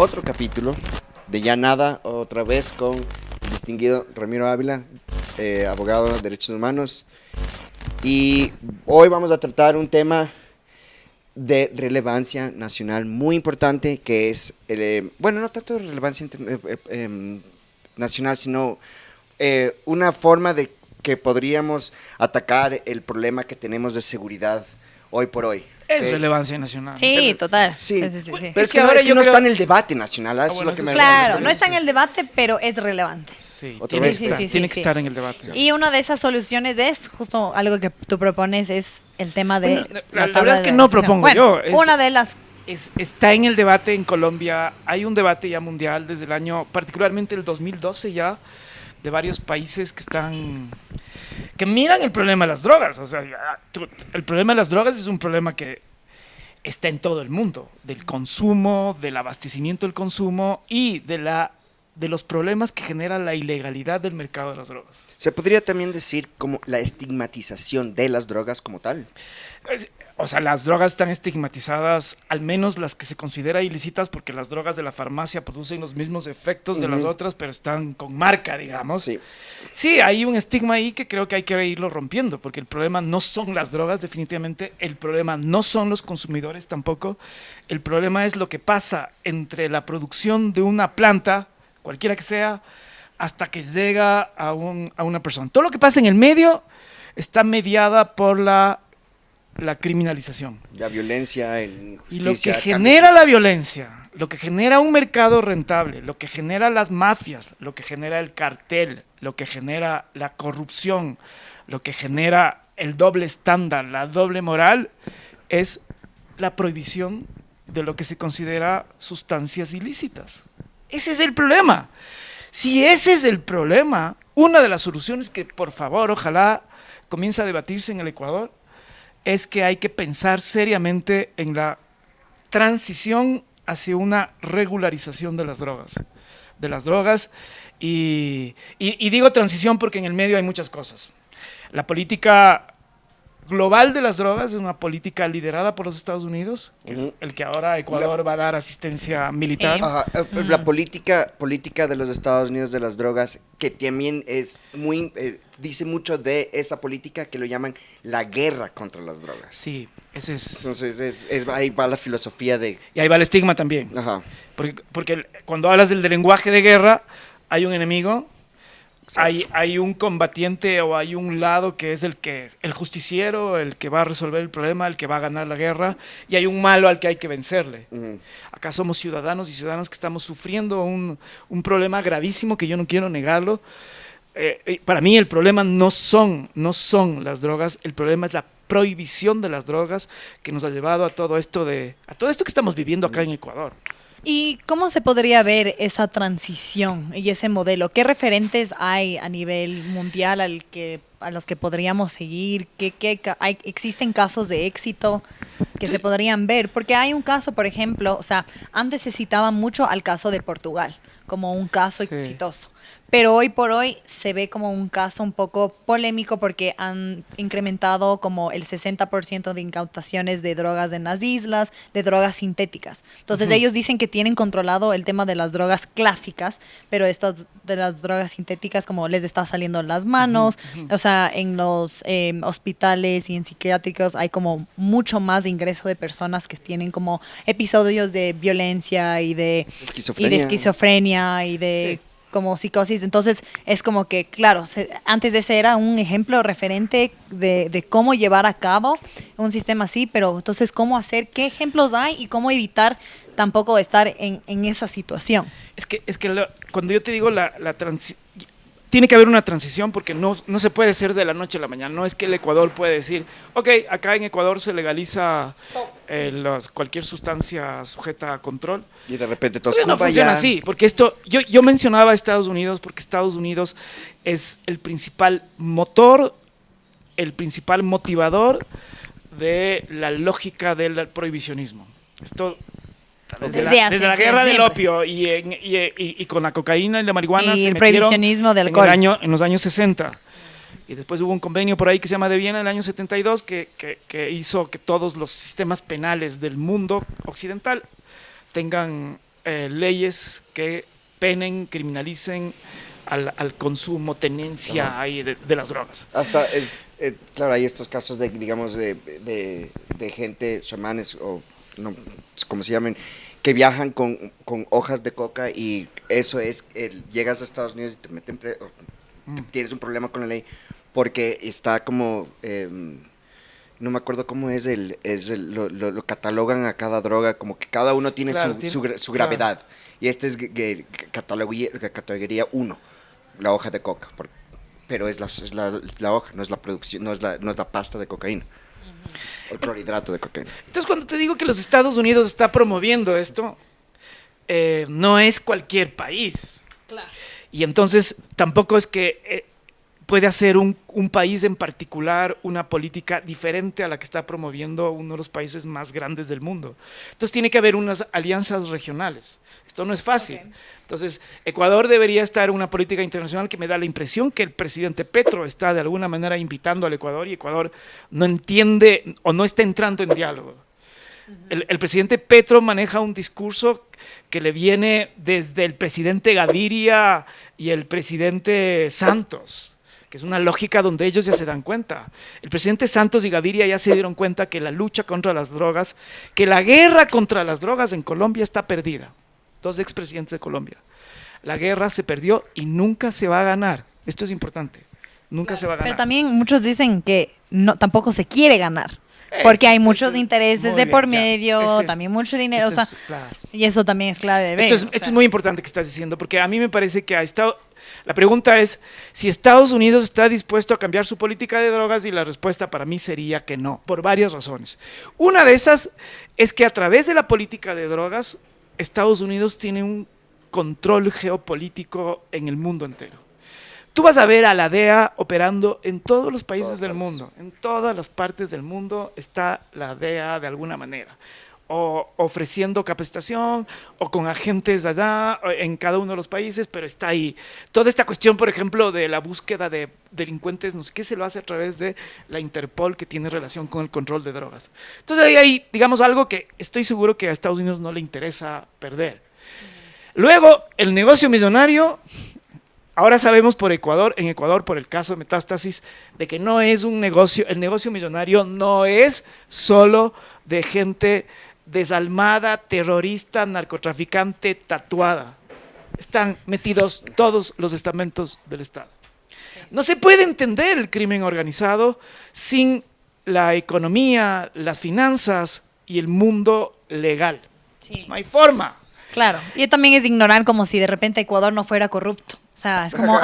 otro capítulo de Ya Nada, otra vez con el distinguido Ramiro Ávila, abogado de derechos humanos. Y hoy vamos a tratar un tema de relevancia nacional muy importante, que es, bueno, no tanto de relevancia nacional, sino una forma de que podríamos atacar el problema que tenemos de seguridad hoy por hoy. Es relevancia nacional. Sí, Pero, total. sí. Sí. Pero es que ahora no está en el debate nacional. Eso bueno, es lo que me Claro, no está en el debate, pero es relevante. Sí, Otra tiene, vez. que estar, Sí, tiene que sí. estar en el debate. Y una de esas soluciones es justo algo que tú propones, es el tema de Bueno, la tabla verdad es de que no negociación. propongo Bueno, yo, una de las... Está en el debate en Colombia. Hay un debate ya mundial desde el año, particularmente el 2012 ya, de varios países que miran el problema de las drogas. O sea, el problema de las drogas es un problema que está en todo el mundo, del consumo, del abastecimiento del consumo y de los problemas que genera la ilegalidad del mercado de las drogas. Se podría también decir como la estigmatización de las drogas como tal. O sea, las drogas están estigmatizadas, al menos las que se consideran ilícitas, porque las drogas de la farmacia producen los mismos efectos de las otras, pero están con marca, digamos. Sí. Sí, hay un estigma ahí que creo que hay que irlo rompiendo, porque el problema no son las drogas, definitivamente. El problema no son los consumidores tampoco. El problema es lo que pasa entre la producción de una planta, cualquiera que sea, hasta que llega a una persona. Todo lo que pasa en el medio está mediada por la criminalización. La violencia, el Y injusticia. lo que genera la violencia, lo que genera un mercado rentable, lo que genera las mafias, lo que genera el cartel, lo que genera la corrupción, lo que genera el doble estándar, la doble moral, es la prohibición de lo que se considera sustancias ilícitas. Ese es el problema. Si ese es el problema, una de las soluciones que, por favor, ojalá comience a debatirse en el Ecuador, es que hay que pensar seriamente en la transición hacia una regularización de las drogas. Y digo transición porque en el medio hay muchas cosas. La política global de las drogas es una política liderada por los Estados Unidos, que es el que ahora Ecuador va a dar asistencia militar. Sí. Ajá, la política de los Estados Unidos de las drogas, que también es muy, dice mucho de esa política que lo llaman la guerra contra las drogas. Sí, ese es. Entonces ahí va la filosofía de... Y ahí va el estigma también. Ajá. Porque cuando hablas del lenguaje de guerra, hay un enemigo. Hay un combatiente o hay un lado que es el justiciero, el que va a resolver el problema, el que va a ganar la guerra, y hay un malo al que hay que vencerle. Acá somos ciudadanos y ciudadanas que estamos sufriendo un problema gravísimo que yo no quiero negarlo. Para mí el problema no son las drogas, el problema es la prohibición de las drogas que nos ha llevado a todo esto que estamos viviendo acá en Ecuador. ¿Y cómo se podría ver esa transición y ese modelo? ¿Qué referentes hay a nivel mundial a los que podríamos seguir? ¿Existen casos de éxito que se podrían ver? Porque hay un caso, por ejemplo, o sea, antes se citaba mucho al caso de Portugal como un caso exitoso. Pero hoy por hoy se ve como un caso un poco polémico porque han incrementado como el 60% de incautaciones de drogas en las islas, de drogas sintéticas. Entonces ellos dicen que tienen controlado el tema de las drogas clásicas, pero estas de las drogas sintéticas como les está saliendo en las manos. O sea, en los hospitales y en psiquiátricos hay como mucho más de ingreso de personas que tienen como episodios de violencia y de esquizofrenia y de... Sí. como psicosis, entonces es como que, claro, antes de ese era un ejemplo referente de cómo llevar a cabo un sistema así, pero entonces cómo hacer, qué ejemplos hay y cómo evitar tampoco estar en esa situación. Es que cuando yo te digo tiene que haber una transición porque no se puede ser de la noche a la mañana. No es que el Ecuador puede decir, ok, acá en Ecuador se legaliza cualquier sustancia sujeta a control. Y de repente todos... No funciona así, porque yo mencionaba a Estados Unidos porque Estados Unidos es el principal motor, el principal motivador de la lógica del prohibicionismo. Esto... Desde la guerra del opio y con la cocaína y la marihuana y se el metieron prohibicionismo del alcohol. en los años 60. Y después hubo un convenio por ahí que se llama de Viena en el año 72 que hizo que todos los sistemas penales del mundo occidental tengan leyes que penen, criminalicen al consumo, tenencia ahí de las drogas. Hasta claro, hay estos casos de, digamos, de gente, chamanes o no, como se llaman, que viajan con hojas de coca y eso es, llegas a Estados Unidos y te meten tienes un problema con la ley porque está como, no me acuerdo cómo es, lo catalogan a cada droga, como que cada uno tiene Claro, su gravedad. Y este es categoría 1, la hoja de coca, pero es la hoja, no es la producción, no es la pasta de cocaína. El clorhidrato de cocaína. Entonces, cuando te digo que los Estados Unidos está promoviendo esto, no es cualquier país. Claro. Y entonces tampoco es que puede hacer un país en particular una política diferente a la que está promoviendo uno de los países más grandes del mundo. Entonces tiene que haber unas alianzas regionales. Esto no es fácil. Okay. Entonces, Ecuador debería estar en una política internacional que me da la impresión que el presidente Petro está de alguna manera invitando al Ecuador y Ecuador no entiende o no está entrando en diálogo. El presidente Petro maneja un discurso que le viene desde el presidente Gaviria y el presidente Santos, que es una lógica donde ellos ya se dan cuenta. El presidente Santos y Gaviria ya se dieron cuenta que la lucha contra las drogas, que la guerra contra las drogas en Colombia está perdida. 2 expresidentes de Colombia. La guerra se perdió y nunca se va a ganar. Esto es importante. Nunca se va a ganar. Pero también muchos dicen que no, tampoco se quiere ganar. Porque hay muchos intereses de por medio, también mucho dinero, o sea, claro. Y eso también es clave de ver. Esto es muy importante que estás diciendo, porque a mí me parece que la pregunta es si Estados Unidos está dispuesto a cambiar su política de drogas y la respuesta para mí sería que no, por varias razones. Una de esas es que a través de la política de drogas, Estados Unidos tiene un control geopolítico en el mundo entero. Tú vas a ver a la DEA operando en todos los países del mundo, en todas las partes del mundo está la DEA de alguna manera, o ofreciendo capacitación, o con agentes allá, en cada uno de los países, pero está ahí. Toda esta cuestión, por ejemplo, de la búsqueda de delincuentes, no sé qué, se lo hace a través de la Interpol, que tiene relación con el control de drogas. Entonces ahí hay, digamos, algo que estoy seguro que a Estados Unidos no le interesa perder. Luego, el negocio millonario. Ahora sabemos en Ecuador, por el caso de Metástasis, de que no es un negocio, el negocio millonario no es solo de gente desalmada, terrorista, narcotraficante, tatuada. Están metidos todos los estamentos del Estado. No se puede entender el crimen organizado sin la economía, las finanzas y el mundo legal. Sí. No hay forma. Claro, y también es ignorar como si de repente Ecuador no fuera corrupto. O sea, es como,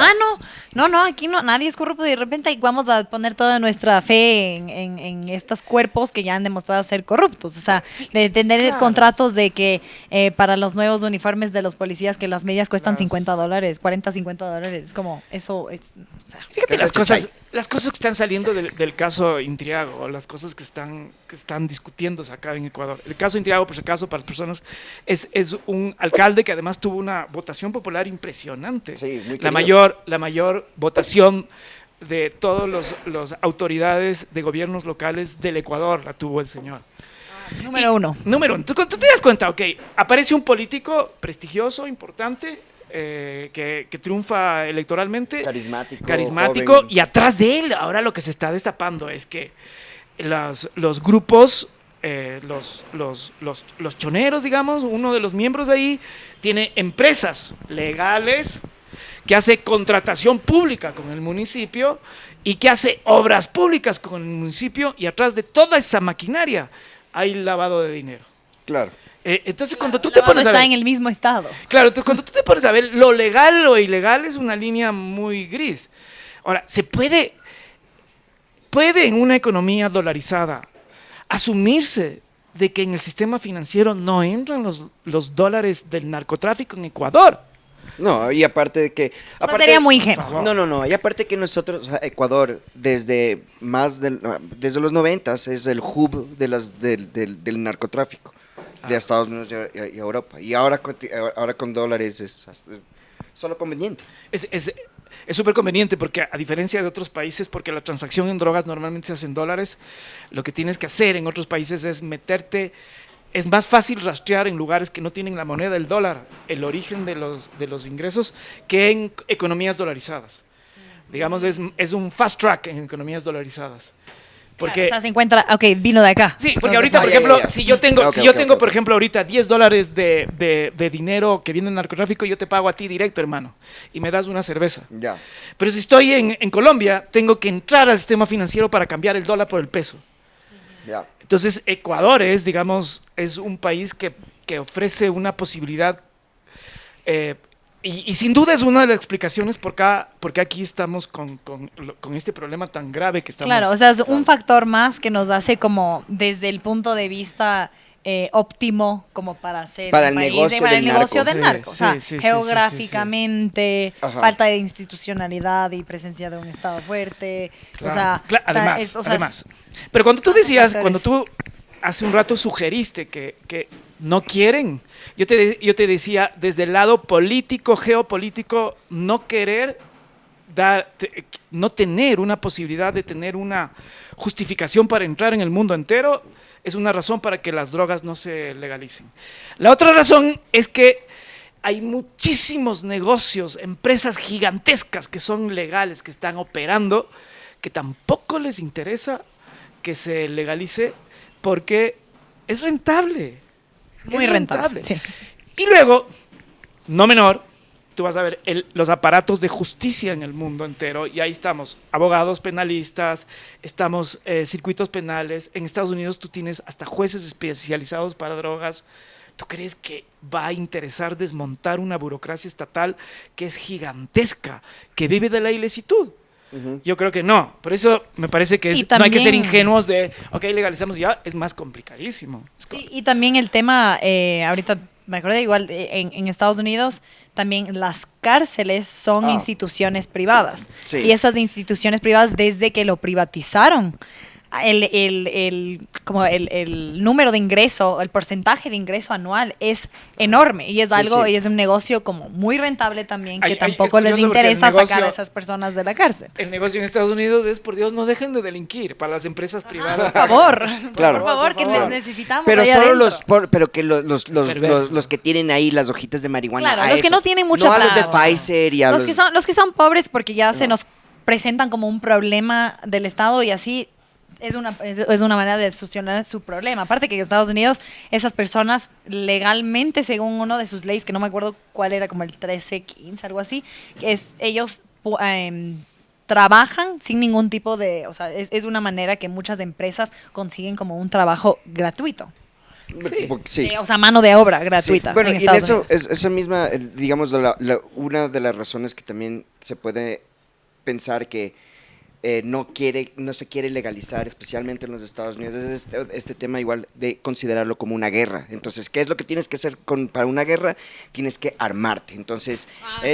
no, aquí no, nadie es corrupto y de repente vamos a poner toda nuestra fe en estos cuerpos que ya han demostrado ser corruptos. O sea, de tener contratos de que para los nuevos uniformes de los policías que las medias cuestan $50, 40, $50, es como, eso es, o sea. Fíjate las cosas que están saliendo del caso Intriago, o las cosas que están discutiéndose acá en Ecuador. El caso Intriago, por si acaso, para las personas, es un alcalde que además tuvo una votación popular impresionante. Sí, la mayor votación de todas las autoridades de gobiernos locales del Ecuador la tuvo el señor. Número uno. Tú te das cuenta, ok, aparece un político prestigioso, importante, que triunfa electoralmente. Carismático, joven. Y atrás de él, ahora lo que se está destapando es que los grupos, los choneros, digamos, uno de los miembros de ahí, tiene empresas legales que hace contratación pública con el municipio y que hace obras públicas con el municipio, y atrás de toda esa maquinaria hay lavado de dinero. Claro. Entonces, cuando tú te pones a ver, está en el mismo estado. Claro, entonces cuando tú te pones a ver lo legal, lo ilegal es una línea muy gris. Ahora, se puede en una economía dolarizada asumirse de que en el sistema financiero no entran los dólares del narcotráfico en Ecuador. No, y aparte de que... sería muy ingenuo. No, y aparte que nosotros, Ecuador, desde los 90s es el hub del narcotráfico de Estados Unidos y Europa. Y ahora con dólares es solo conveniente. Es súper conveniente porque, a diferencia de otros países, porque la transacción en drogas normalmente se hace en dólares, lo que tienes que hacer en otros países es meterte es más fácil rastrear en lugares que no tienen la moneda del dólar el origen de los ingresos que en economías dolarizadas. Digamos, es un fast track en economías dolarizadas. Porque, claro, o sea, se encuentra, ok, vino de acá. sí, porque ahorita, por ejemplo, si yo tengo, por ejemplo, ahorita $10 de dinero que viene del narcotráfico, yo te pago a ti directo, hermano, y me das una cerveza. Ya. Pero si estoy en Colombia, tengo que entrar al sistema financiero para cambiar el dólar por el peso. Ya. Entonces, Ecuador es, digamos, es un país que ofrece una posibilidad, y sin duda es una de las explicaciones por qué aquí estamos con este problema tan grave que estamos. Claro, o sea, es un factor más que nos hace como desde el punto de vista óptimo como para hacer Para un el país negocio para del el negocio narco. del narco. O sea, Sí, sí, sí, geográficamente, Ajá. falta de institucionalidad y presencia de un Estado fuerte. Claro, O sea, además. Pero cuando tú decías, factores. cuando tú hace un rato sugeriste que no quieren, yo te decía, desde el lado político, geopolítico, no querer no tener una posibilidad de tener una justificación para entrar en el mundo entero es una razón para que las drogas no se legalicen. La otra razón es que hay muchísimos negocios, empresas gigantescas que son legales, que están operando, que tampoco les interesa que se legalice porque es rentable. Muy Es rentable. Sí. Y luego, no menor, tú vas a ver los aparatos de justicia en el mundo entero, y ahí estamos, abogados penalistas, estamos circuitos penales, en Estados Unidos tú tienes hasta jueces especializados para drogas. ¿Tú crees que va a interesar desmontar una burocracia estatal que es gigantesca, que vive de la ilicitud? Yo creo que no. Por eso me parece que no hay que ser ingenuos de, ok, legalizamos ya, es más complicadísimo. Sí, y también el tema, ahorita me acuerdo igual, en Estados Unidos también las cárceles son instituciones privadas. Sí. Y esas instituciones privadas, desde que lo privatizaron, como el número de ingreso, el porcentaje de ingreso anual es enorme y es y es un negocio como muy rentable también que tampoco les interesa sacar a esas personas de la cárcel. El negocio en Estados Unidos es, por Dios, no dejen de delinquir para las empresas privadas. Por favor, Claro. por favor, que les necesitamos. Pero ahí solo adentro. pero que los que tienen ahí las hojitas de marihuana. Claro, los que no tienen mucha no a los de plata. Pfizer y a los que son pobres porque ya se nos presentan como un problema del Estado y así es una manera de solucionar su problema. Aparte que en Estados Unidos esas personas legalmente, según uno de sus leyes, que no me acuerdo cuál era, como el 1315, algo así, ellos trabajan sin ningún tipo de, o sea, es una manera que muchas empresas consiguen como un trabajo gratuito. Sí. O sea, mano de obra gratuita. Sí. Bueno, en y Estados eso, Unidos. esa misma, digamos, una de las razones que también se puede pensar que no se quiere legalizar, especialmente en los Estados Unidos, es este tema igual de considerarlo como una guerra. Entonces, ¿qué es lo que tienes que hacer para una guerra? Tienes que armarte. Entonces,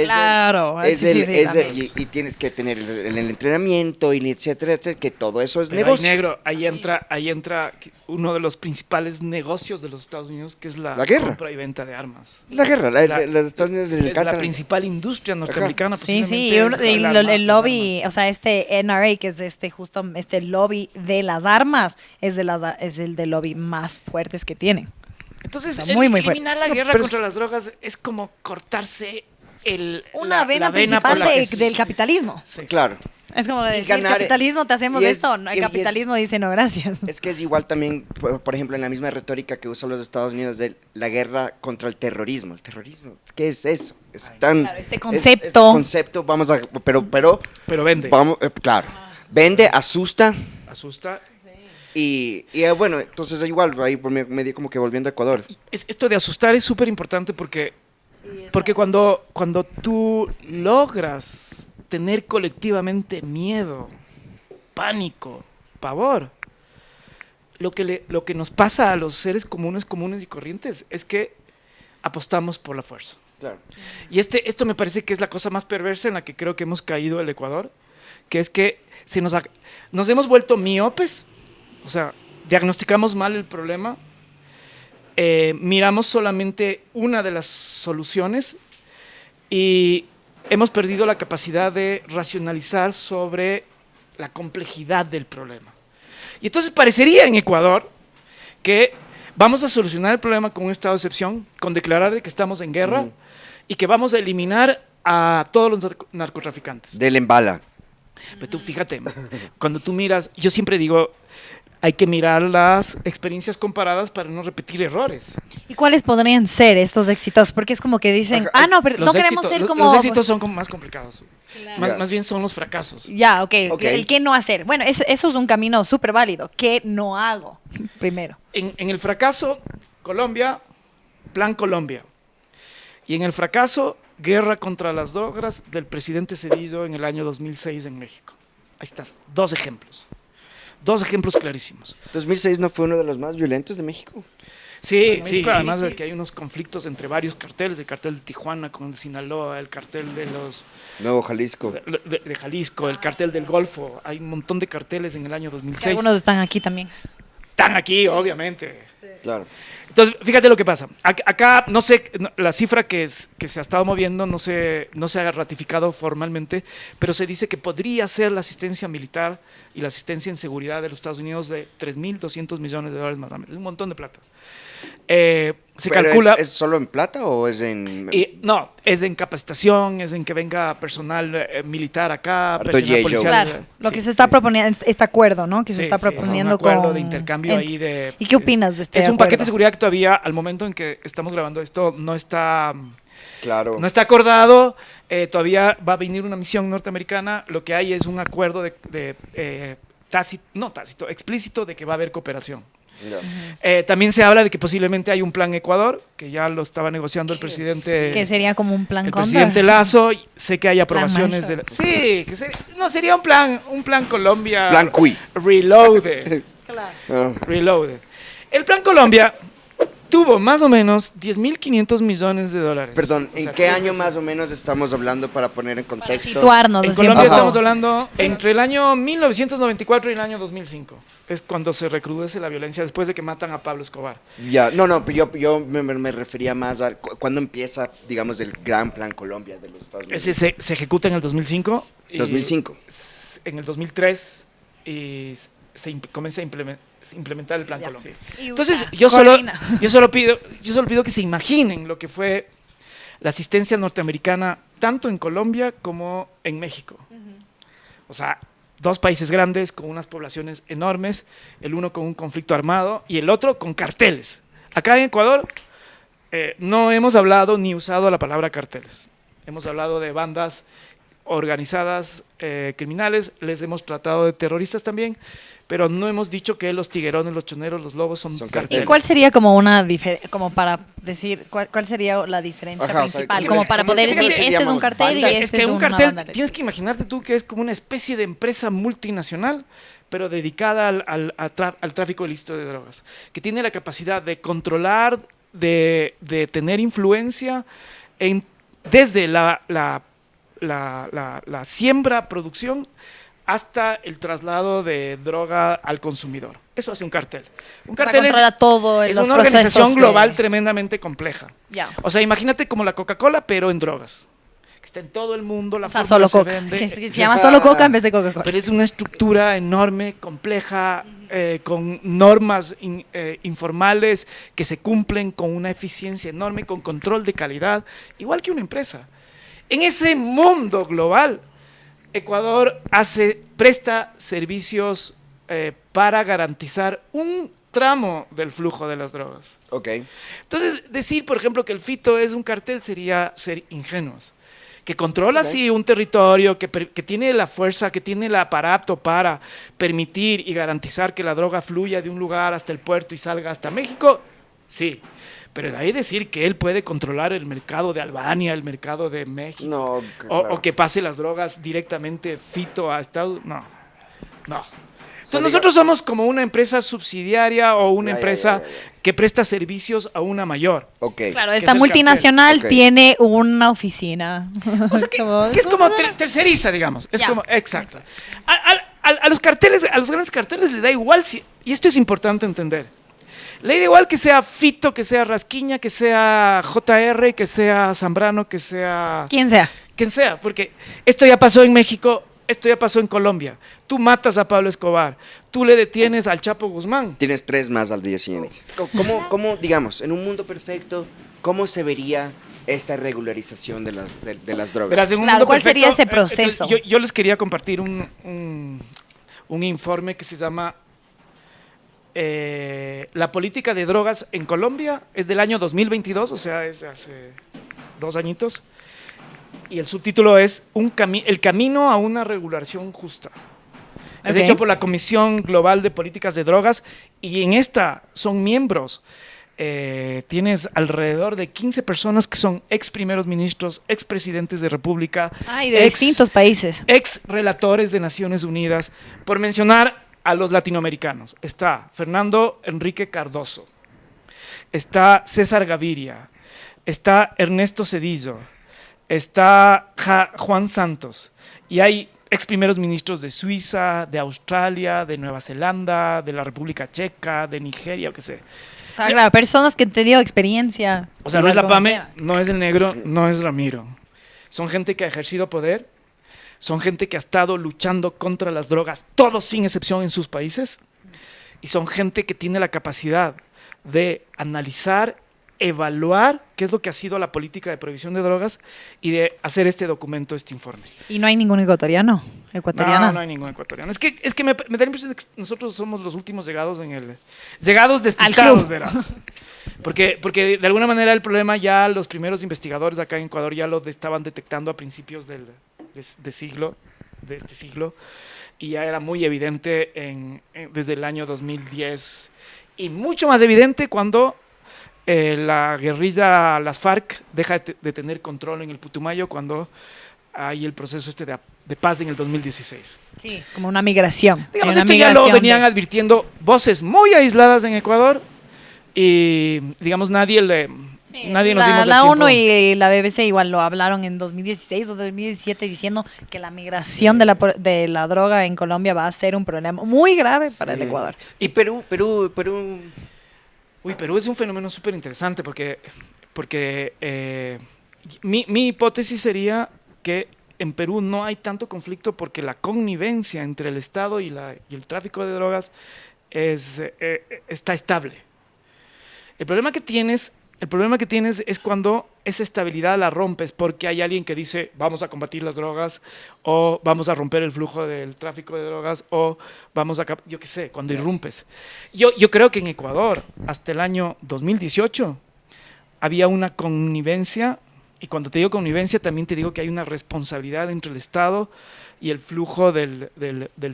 claro. y tienes que tener el entrenamiento, y etcétera, que todo eso es Pero negocio. negro, ahí entra uno de los principales negocios de los Estados Unidos, que es la guerra. compra y venta de armas. La guerra, los Estados Unidos les Es encanta. la principal industria norteamericana. Sí, posiblemente es el lobby, o sea, este NRA, que es este lobby de las armas, es el del lobby más fuertes que tienen. Entonces, Está muy fuerte. eliminar la guerra contra las drogas es como cortarse una vena por principal la que del capitalismo. Sí. Claro. Es como decir, ganar, capitalismo, te hacemos y es- esto. No, el y es- capitalismo dice no, gracias. Es que es igual también, por ejemplo, en la misma retórica que usan los Estados Unidos de la guerra contra el terrorismo. El terrorismo, ¿qué es eso? Es tan... Claro, este concepto. concepto, vamos a... Pero vende. vamos, claro. Vende, asusta. Asusta. Y bueno, entonces igual, ahí me di como que volviendo a Ecuador. Esto de asustar es súper importante porque cuando tú logras tener colectivamente miedo, pánico, pavor, lo que nos pasa a los seres comunes y corrientes es que apostamos por la fuerza. Claro. Y esto me parece que es la cosa más perversa en la que creo que hemos caído el Ecuador, que es que nos hemos vuelto miopes, o sea, diagnosticamos mal el problema, miramos solamente una de las soluciones y hemos perdido la capacidad de racionalizar sobre la complejidad del problema. Y entonces parecería en Ecuador que, vamos a solucionar el problema con un estado de excepción, con declarar de que estamos en guerra y que vamos a eliminar a todos los narcotraficantes. Del embala. Pero tú fíjate, cuando tú miras, yo siempre digo, hay que mirar las experiencias comparadas para no repetir errores. ¿Y cuáles podrían ser estos éxitos? Porque es como que dicen, no, pero no queremos ser como... Los éxitos son como más complicados. Claro. Más bien son los fracasos. Ya, ok. El qué no hacer. Bueno, eso es un camino súper válido. ¿Qué no hago? Primero. En el fracaso, Colombia, Plan Colombia. Y en el fracaso, guerra contra las drogas del presidente Cedillo en el año 2006 en México. Ahí estás, 2 ejemplos. 2 ejemplos clarísimos. ¿2006 no fue uno de los más violentos de México? Sí, además de que hay unos conflictos entre varios carteles, el cartel de Tijuana con el de Sinaloa, el cartel de los... Nuevo Jalisco. De Jalisco, el cartel del Golfo, hay un montón de carteles en el año 2006. Algunos están aquí también. Están aquí, obviamente. Claro. Entonces, fíjate lo que pasa. Acá, no sé, la cifra que se ha estado moviendo no se ha ratificado formalmente, pero se dice que podría ser la asistencia militar y la asistencia en seguridad de los Estados Unidos de $3.200 millones más o menos. Es un montón de plata. Se calcula... ¿Es solo en plata o es en...? No, es en capacitación, es en que venga personal militar acá, Harto personal J. policial. Claro, lo que se está proponiendo, este acuerdo, ¿no? Que se está es un proponiendo acuerdo con... de intercambio ahí de... ¿Y qué opinas de este Es un acuerdo? paquete de seguridad que todavía, al momento en que estamos grabando esto, no está... Claro. No está acordado, todavía va a venir una misión norteamericana, lo que hay es un acuerdo explícito de que va a haber cooperación. También se habla de que posiblemente hay un plan Ecuador, que ya lo estaba negociando el presidente. Que sería como un plan el Cóndor. presidente Lazo. Sé que hay aprobaciones Plan sí, sería un plan Colombia. Plan Cui. Reloaded. Claro. Reloaded. El plan Colombia tuvo más o menos $10.500 millones. Perdón, O sea, ¿en qué año más o menos estamos hablando para poner en contexto? Situarnos. En así Colombia un poco. estamos hablando entre el año 1994 y el año 2005. Es cuando se recrudece la violencia después de que matan a Pablo Escobar. Ya, pero yo me refería más a cuándo empieza, digamos, el gran plan Colombia de los Estados Unidos. Ese se ejecuta en el 2005. 2005. En el 2003 y comienza a implementar el plan Ya. Colombia. Y Entonces, coordina. yo solo pido que se imaginen lo que fue la asistencia norteamericana tanto en Colombia como en México. O sea, 2 países grandes con unas poblaciones enormes, el uno con un conflicto armado y el otro con carteles. Acá en Ecuador no hemos hablado ni usado la palabra carteles. Hemos hablado de bandas organizadas criminales, les hemos tratado de terroristas también, pero no hemos dicho que los tiguerones, los choneros, los lobos son carteles. ¿Y cuál sería como como para decir, cuál sería la diferencia Ajá, o sea, principal? ¿cómo como es- para cómo poder es que decir, se este es llama? un cartel y Bandas. este Es que es un una cartel, banda de- tienes que imaginarte tú que es como una especie de empresa multinacional, pero dedicada al tráfico ilícito de drogas, que tiene la capacidad de controlar, de tener influencia desde la siembra, producción, hasta el traslado de droga al consumidor. Eso hace un cartel. Un O sea, cartel controla todo es los una organización procesos global tremendamente compleja. Ya. O sea, imagínate como la Coca-Cola, pero en drogas. Que está en todo el mundo, la O sea, fórmula solo se Coca. vende. Que se llama solo Coca en vez de Coca-Cola. Pero es una estructura enorme, compleja, con normas informales que se cumplen con una eficiencia enorme, con control de calidad, igual que una empresa. En ese mundo global, Ecuador presta servicios para garantizar un tramo del flujo de las drogas. Ok. Entonces, decir, por ejemplo, que el fito es un cartel sería ser ingenuos. Que controla, Ok. sí, un territorio, que tiene la fuerza, que tiene el aparato para permitir y garantizar que la droga fluya de un lugar hasta el puerto y salga hasta México, sí. Pero de ahí decir que él puede controlar el mercado de Albania, el mercado de México, No, o que pase las drogas directamente fito a Estados Unidos, no. Entonces diga- nosotros somos como una empresa subsidiaria o una Ya, empresa ya. que presta servicios a una mayor. Ok. Claro, es esta el multinacional cartel. Ok. tiene una oficina. O sea, que es como terceriza, digamos. Es Ya. como, exacto. A los carteles, a los grandes carteles le da igual, y esto es importante entender. Le da igual que sea Fito, que sea Rasquiña, que sea JR, que sea Zambrano, que sea Quien sea. quien sea, porque esto ya pasó en México esto ya pasó en Colombia. Tú matas a Pablo Escobar, tú le detienes al Chapo Guzmán. Tienes 3 más al día siguiente. Digamos, en un mundo perfecto, cómo se vería esta regularización de las drogas? Verás, en un Claro, mundo ¿cuál sería ese entonces, proceso? yo les quería compartir un informe que se llama La política de drogas en Colombia. Es del año 2022, o sea, es de hace 2 añitos. Y el subtítulo es El camino a una regulación justa. Es Ok. hecho por la Comisión Global de Políticas de Drogas y en esta son miembros. Tienes alrededor de 15 personas que son ex primeros ministros, ex presidentes de República, Ay, de distintos países. ex relatores de Naciones Unidas, por mencionar a los latinoamericanos. Está Fernando Enrique Cardoso, está César Gaviria, está Ernesto Zedillo, está Juan Santos, y hay ex primeros ministros de Suiza, de Australia, de Nueva Zelanda, de la República Checa, de Nigeria, o qué sé. O sea, claro, personas que han tenido experiencia. O sea, no es la Igual como PAME, sea. no es el negro, no es Ramiro. Son gente que ha ejercido poder, son gente que ha estado luchando contra las drogas, todos sin excepción en sus países, y son gente que tiene la capacidad de analizar, evaluar qué es lo que ha sido la política de prohibición de drogas y de hacer este documento, este informe. Y no hay ningún ecuatoriano. Ecuatoriana. No hay ningún ecuatoriano. Es que me da la impresión de que nosotros somos los últimos llegados llegados despistados, club. verás. Porque de alguna manera el problema ya los primeros investigadores acá en Ecuador ya lo estaban detectando a principios de este siglo, y ya era muy evidente desde el año 2010 y mucho más evidente cuando la guerrilla, las FARC, deja de tener control en el Putumayo cuando hay el proceso de paz en el 2016. Sí, como una migración. Digamos, Una esto ya lo migración venían advirtiendo voces muy aisladas en Ecuador y, digamos, nadie nos dimos el la tiempo. ONU y la BBC igual lo hablaron en 2016 o 2017 diciendo que la migración de la droga en Colombia va a ser un problema muy grave para el Ecuador. Y Perú. Uy, Perú es un fenómeno súper interesante porque mi hipótesis sería que en Perú no hay tanto conflicto porque la connivencia entre el Estado y el tráfico de drogas está estable. El problema que tienes es cuando esa estabilidad la rompes porque hay alguien que dice vamos a combatir las drogas o vamos a romper el flujo del tráfico de drogas o vamos a, yo qué sé, cuando irrumpes. Yo creo que en Ecuador hasta el año 2018 había una connivencia, y cuando te digo connivencia también te digo que hay una responsabilidad entre el Estado y el flujo del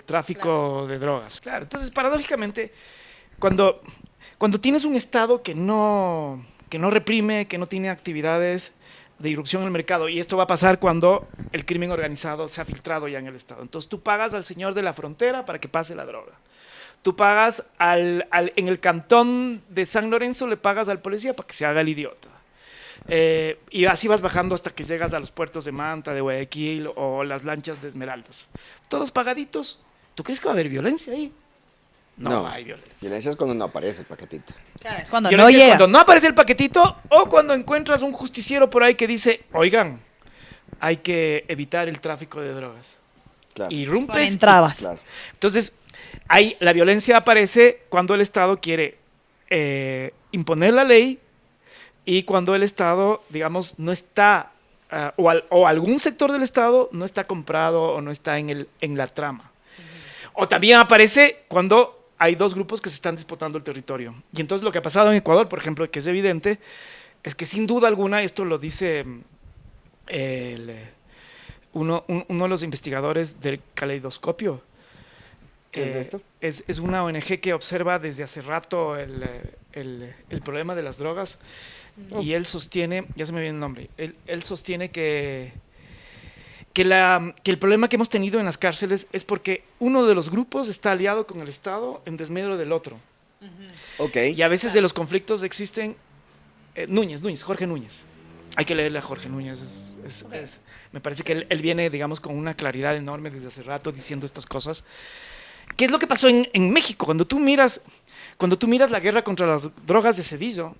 tráfico de drogas. Claro, entonces paradójicamente cuando tienes un Estado que no reprime, que no tiene actividades de irrupción en el mercado, y esto va a pasar cuando el crimen organizado se ha filtrado ya en el Estado. Entonces tú pagas al señor de la frontera para que pase la droga. Tú pagas en el cantón de San Lorenzo, le pagas al policía para que se haga el idiota. Y así vas bajando hasta que llegas a los puertos de Manta, de Guayaquil o las lanchas de Esmeraldas. Todos pagaditos. ¿Tú crees que va a haber violencia ahí? No hay violencia. Violencia es cuando no aparece el paquetito. Claro, es cuando Violencia no es llega. cuando no aparece el paquetito o cuando encuentras un justiciero por ahí que dice, oigan, hay que evitar el tráfico de drogas. Claro. Irrumpes. Entrabas. Claro. Entonces, la violencia aparece cuando el Estado quiere imponer la ley y cuando el Estado, digamos, no está, o algún sector del Estado no está comprado o no está en la trama. O también aparece cuando hay dos grupos que se están disputando el territorio. Y entonces lo que ha pasado en Ecuador, por ejemplo, que es evidente, es que sin duda alguna, esto lo dice uno de los investigadores del Caleidoscopio. ¿Qué es esto? Es una ONG que observa desde hace rato el problema de las drogas y él sostiene, ya se me viene el nombre, él sostiene que el problema que hemos tenido en las cárceles es porque uno de los grupos está aliado con el Estado en desmedro del otro. Ok. Y a veces de los conflictos existen... Jorge Núñez. Hay que leerle a Jorge Núñez. Me parece que él viene, digamos, con una claridad enorme desde hace rato diciendo estas cosas. ¿Qué es lo que pasó en México? Cuando tú miras la guerra contra las drogas de Zedillo,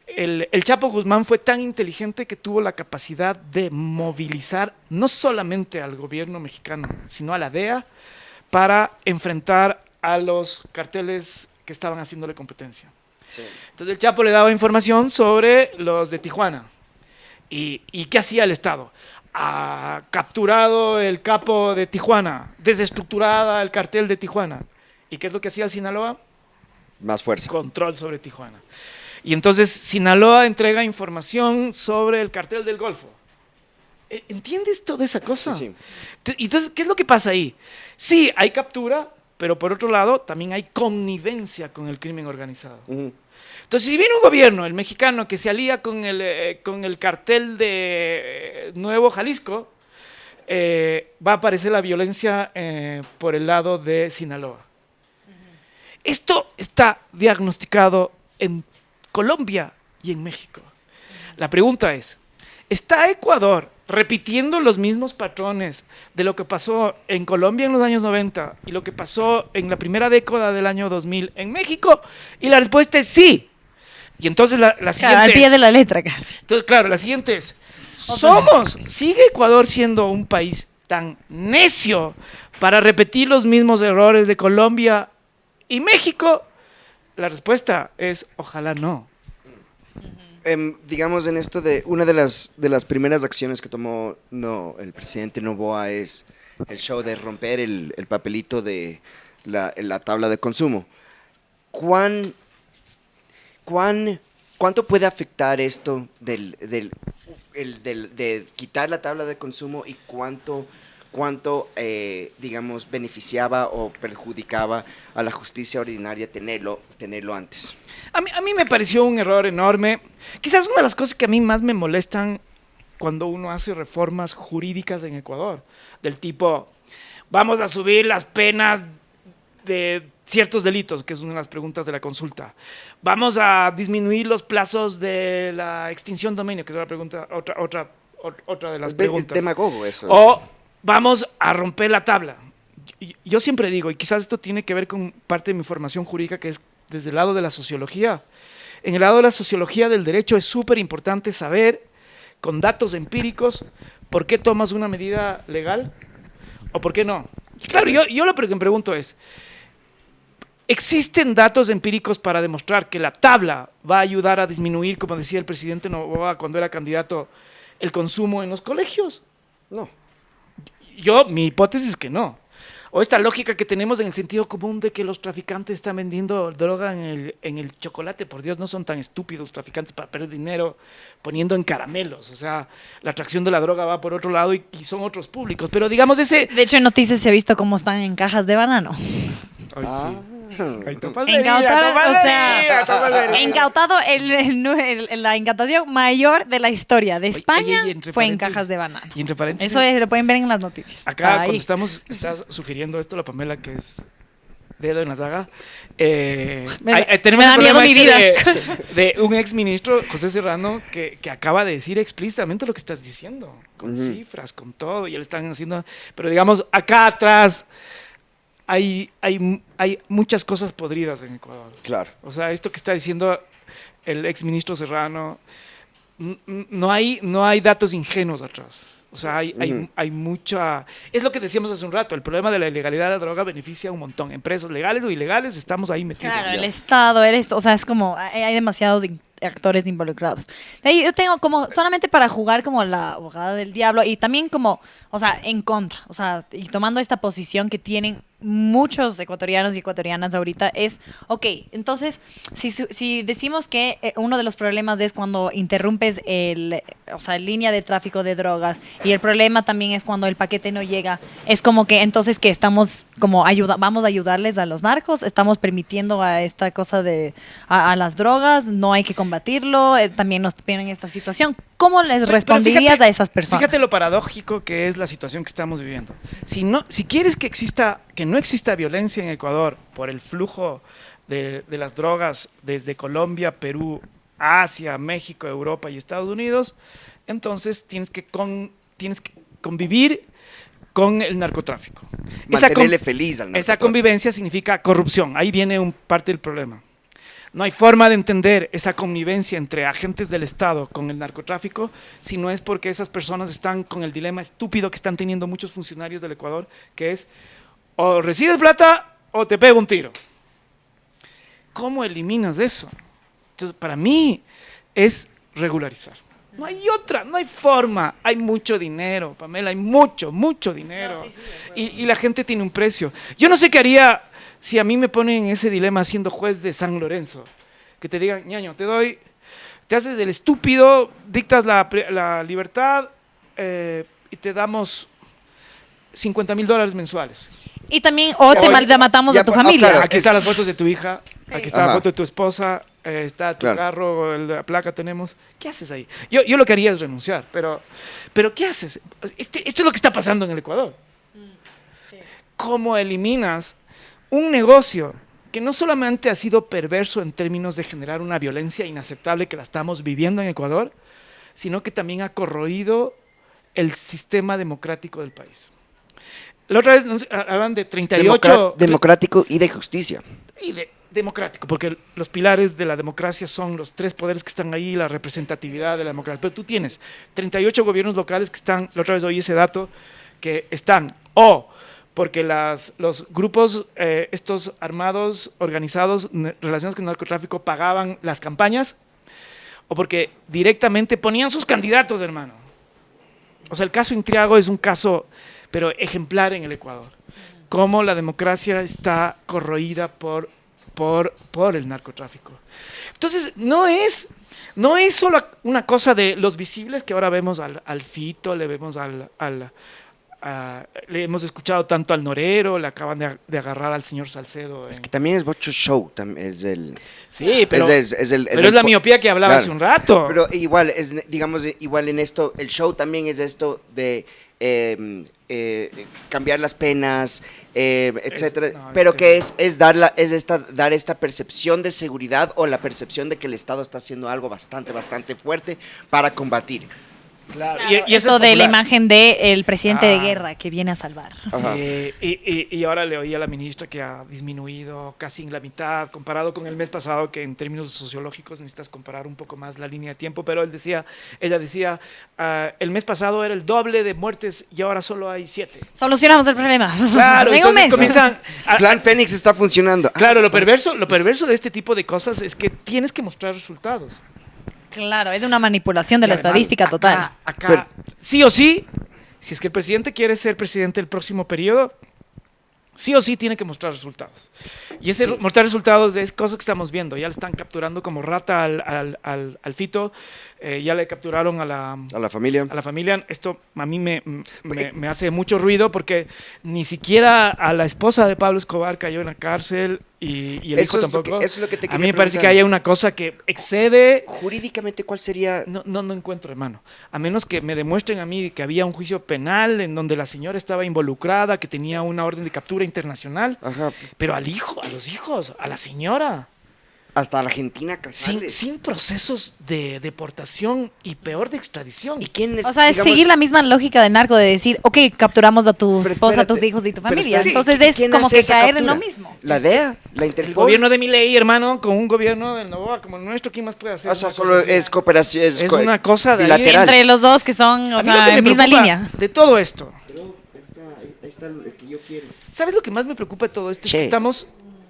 el Chapo Guzmán fue tan inteligente que tuvo la capacidad de movilizar no solamente al gobierno mexicano, sino a la DEA para enfrentar a los carteles que estaban haciéndole competencia. Sí. Entonces el Chapo le daba información sobre los de Tijuana. ¿Y qué hacía el Estado? Ha capturado el capo de Tijuana, desestructurada el cartel de Tijuana. ¿Y qué es lo que hacía el Sinaloa? Más fuerza. Control sobre Tijuana. Y entonces Sinaloa entrega información sobre el cartel del Golfo. ¿Entiendes toda esa cosa? Sí, sí. Entonces, ¿qué es lo que pasa ahí? Sí, hay captura, pero por otro lado también hay connivencia con el crimen organizado. Entonces, si viene un gobierno, el mexicano, que se alía con el cartel de Nuevo Jalisco, va a aparecer la violencia por el lado de Sinaloa. Esto está diagnosticado en Colombia y en México. La pregunta es, ¿está Ecuador repitiendo los mismos patrones de lo que pasó en Colombia en los años 90 y lo que pasó en la primera década del año 2000 en México? Y la respuesta es sí. Y entonces la siguiente al pie de la letra casi. Entonces, claro, la siguiente es, ¿sigue Ecuador siendo un país tan necio para repetir los mismos errores de Colombia y México? La respuesta es, ojalá no. Digamos, en esto de una de las primeras acciones que tomó el presidente Noboa es el show de romper el papelito de la tabla de consumo. ¿Cuánto puede afectar esto de quitar la tabla de consumo y cuánto digamos, beneficiaba o perjudicaba a la justicia ordinaria tenerlo antes? A mí me pareció un error enorme. Quizás una de las cosas que a mí más me molestan cuando uno hace reformas jurídicas en Ecuador, del tipo, vamos a subir las penas de ciertos delitos, que es una de las preguntas de la consulta. Vamos a disminuir los plazos de la extinción de dominio, que es otra de las preguntas. Es demagogo eso. O vamos a romper la tabla. Yo siempre digo, y quizás esto tiene que ver con parte de mi formación jurídica, que es desde el lado de la sociología. En el lado de la sociología del derecho es súper importante saber, con datos empíricos, por qué tomas una medida legal o por qué no. Y claro, yo lo que me pregunto es, ¿existen datos empíricos para demostrar que la tabla va a ayudar a disminuir, como decía el presidente Noboa cuando era candidato, el consumo en los colegios? No. Mi hipótesis es que no. O esta lógica que tenemos en el sentido común de que los traficantes están vendiendo droga en el chocolate. Por Dios, no son tan estúpidos los traficantes para perder dinero poniendo en caramelos. O sea, la atracción de la droga va por otro lado y son otros públicos. Pero digamos ese... De hecho, en noticias se ha visto cómo están en cajas de banano. Ay, sí. Incautado la incautación mayor de la historia de España fue en cajas de banano. Y entre paréntesis, eso lo pueden ver en las noticias. Acá, cuando estás sugiriendo esto, la Pamela, que es dedo en la daga, tenemos me da miedo mi vida. De un ex ministro, José Serrano, que acaba de decir explícitamente lo que estás diciendo, con cifras, con todo, y ya lo están haciendo. Pero digamos, acá atrás hay muchas cosas podridas en Ecuador. Claro. O sea, esto que está diciendo el exministro Serrano, no hay datos ingenuos atrás. O sea, hay mucha... Es lo que decíamos hace un rato, el problema de la ilegalidad de la droga beneficia un montón. Empresas legales o ilegales, estamos ahí metidos. Claro, el Estado, o sea, es como, hay demasiados actores involucrados. De ahí yo tengo como, solamente para jugar como la abogada del diablo y también como, o sea, en contra, o sea, y tomando esta posición que tienen muchos ecuatorianos y ecuatorianas ahorita es, ok, entonces, si decimos que uno de los problemas es cuando interrumpes o sea, línea de tráfico de drogas y el problema también es cuando el paquete no llega, es como que entonces que estamos como vamos a ayudarles a los narcos, estamos permitiendo a esta cosa a las drogas, no hay que combatirlo, también nos tienen esta situación. ¿Cómo les responderías a esas personas? Fíjate lo paradójico que es la situación que estamos viviendo. Si quieres que no exista violencia en Ecuador por el flujo de las drogas desde Colombia, Perú, Asia, México, Europa y Estados Unidos, entonces tienes que convivir con el narcotráfico. Mantenerle feliz al narcotráfico. Esa convivencia significa corrupción. Ahí viene parte del problema. No hay forma de entender esa connivencia entre agentes del Estado con el narcotráfico si no es porque esas personas están con el dilema estúpido que están teniendo muchos funcionarios del Ecuador, que es o recibes plata o te pego un tiro. ¿Cómo eliminas eso? Entonces, para mí es regularizar. No hay otra, no hay forma. Hay mucho dinero, Pamela, hay mucho dinero. No, sí, y la gente tiene un precio. Yo no sé qué haría si a mí me ponen en ese dilema siendo juez de San Lorenzo. Que te digan, ñaño, te haces el estúpido, dictas la libertad y te damos $50,000 mensuales. Y también, te matamos a tu familia. Claro, aquí están las fotos de tu hija, sí. Aquí está la foto de tu esposa, está tu carro, la placa tenemos. ¿Qué haces ahí? Yo lo que haría es renunciar, pero ¿qué haces? Esto es lo que está pasando en el Ecuador. Sí. ¿Cómo eliminas un negocio que no solamente ha sido perverso en términos de generar una violencia inaceptable que la estamos viviendo en Ecuador, sino que también ha corroído el sistema democrático del país? La otra vez hablan de 38... democrático y de justicia. Y de democrático, porque los pilares de la democracia son los 3 poderes que están ahí, la representatividad de la democracia. Pero tú tienes 38 gobiernos locales que están, la otra vez oí ese dato, que están porque los grupos estos armados, organizados, relacionados con el narcotráfico, pagaban las campañas, o porque directamente ponían sus candidatos, hermano. O sea, el caso Intriago es un caso, pero ejemplar en el Ecuador. Cómo la democracia está corroída por el narcotráfico. Entonces, no es solo una cosa de los visibles que ahora vemos al Fito, le vemos le hemos escuchado tanto al Norero, le acaban de agarrar al señor Salcedo. Es que también es mucho show, sí, pero es la miopía que hablaba hace un rato. Pero igual, igual en esto, el show también es esto de cambiar las penas, etcétera, pero que es dar esta percepción de seguridad o la percepción de que el Estado está haciendo algo bastante fuerte para combatir. Claro. Y eso de la imagen del presidente de guerra que viene a salvar. Sí, y ahora le oí a la ministra que ha disminuido casi en la mitad comparado con el mes pasado, que en términos sociológicos necesitas comparar un poco más la línea de tiempo, pero ella decía, el mes pasado era el doble de muertes y ahora solo hay 7. Solucionamos el problema. Claro, entonces comienzan Plan Fénix está funcionando. Claro, lo perverso de este tipo de cosas es que tienes que mostrar resultados. Claro, es una manipulación de la estadística total. Acá, sí o sí, si es que el presidente quiere ser presidente del próximo periodo, sí o sí tiene que mostrar resultados. Y ese mostrar resultados es cosa que estamos viendo. Ya le están capturando como rata al Fito, ya le capturaron a la familia. Esto a mí me hace mucho ruido porque ni siquiera a la esposa de Pablo Escobar cayó en la cárcel y el hijo tampoco. Eso es lo que te a mí me parece que haya una cosa que excede... Jurídicamente, ¿cuál sería? No encuentro, hermano. A menos que me demuestren a mí que había un juicio penal en donde la señora estaba involucrada, que tenía una orden de captura internacional. Ajá. Pero a los hijos, a la señora. Hasta Argentina, sin procesos de deportación y peor de extradición. ¿Y quién es, o sea, es seguir la misma lógica del narco de decir, ok, capturamos a tu esposa, a tus hijos y tu familia. Entonces es como que caer en lo mismo. La DEA, la Interpol. El gobierno de Milei, hermano, con un gobierno del Novoa como el nuestro, ¿quién más puede hacer? O sea, solo es cooperación. Es una cosa de bilateral. Entre los dos que son, o sea, en misma línea. De todo esto. Pero ahí está lo que yo quiero. ¿Sabes lo que más me preocupa de todo esto? Es que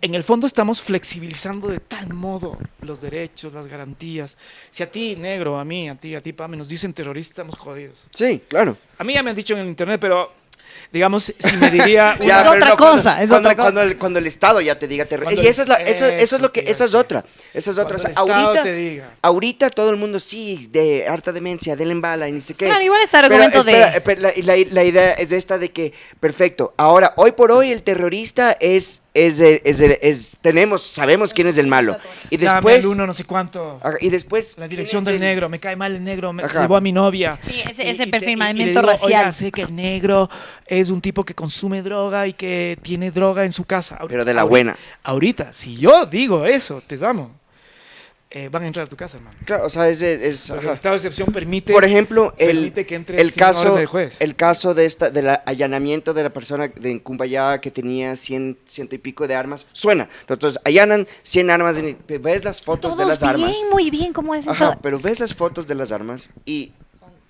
en el fondo estamos flexibilizando de tal modo los derechos, las garantías. Si a ti, negro, a mí, a ti, Pame, nos dicen terroristas, estamos jodidos. Sí, claro. A mí ya me han dicho en el internet, pero digamos, si me diría... es otra cosa. Cuando el Estado ya te diga terrorista. Y esa es otra. O sea, ahorita todo el mundo sí, de harta demencia, del embala y ni sé qué. Claro, igual está el argumento la idea es esta de que, perfecto, ahora, hoy por hoy el terrorista sabemos quién es el malo. Y después... uno no sé cuánto. Y después... La dirección del negro, me cae mal el negro, me llevó a mi novia. Sí, ese perfilamiento racial. Oiga, sé que el negro es un tipo que consume droga y que tiene droga en su casa. Pero de la buena. Ahorita, si yo digo eso, te amo. van a entrar a tu casa, hermano. Claro, o sea, es Porque el estado de excepción permite, por ejemplo, permite que entre el sin orden caso, de juez. el caso del allanamiento de la persona en Cumbayá que tenía 100 y pico de armas, suena. Entonces, allanan 100 armas, ves las fotos de las armas. Muy bien, ¿cómo es Ajá, eso? pero ves las fotos de las armas y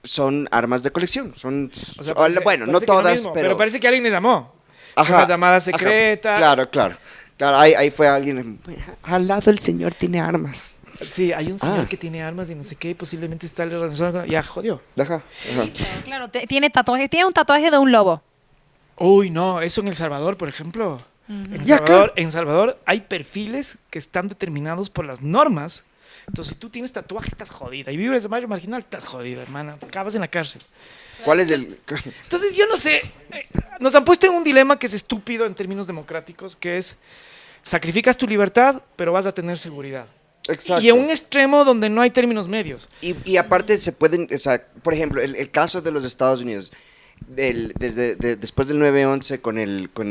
son armas de colección. O sea, parece- bueno, no parece que lo todas, mismo, pero parece que alguien les llamó. ajá, Una llamada ajá, secreta. claro. Claro, ahí fue alguien. Al lado el señor tiene armas. Sí, hay un señor Ah. que tiene armas y no sé qué, y posiblemente está relacionado con... Ya, jodió. Ajá. Listo, claro, tiene tatuaje, tiene un tatuaje de un lobo. Uy, no, eso en El Salvador, por ejemplo. ¿Y acá? En Salvador hay perfiles que están determinados por las normas. Entonces, si tú tienes tatuaje, estás jodida. Y vives de barrio marginal, estás jodida, hermana. Acabas en la cárcel. ¿Cuál es el...? Entonces, yo no sé. Nos han puesto en un dilema que es estúpido en términos democráticos, que es sacrificas tu libertad, pero vas a tener seguridad. Exacto. Y en un extremo donde no hay términos medios. Y aparte se pueden, o sea, por ejemplo, el caso de los Estados Unidos, después del 9/11 con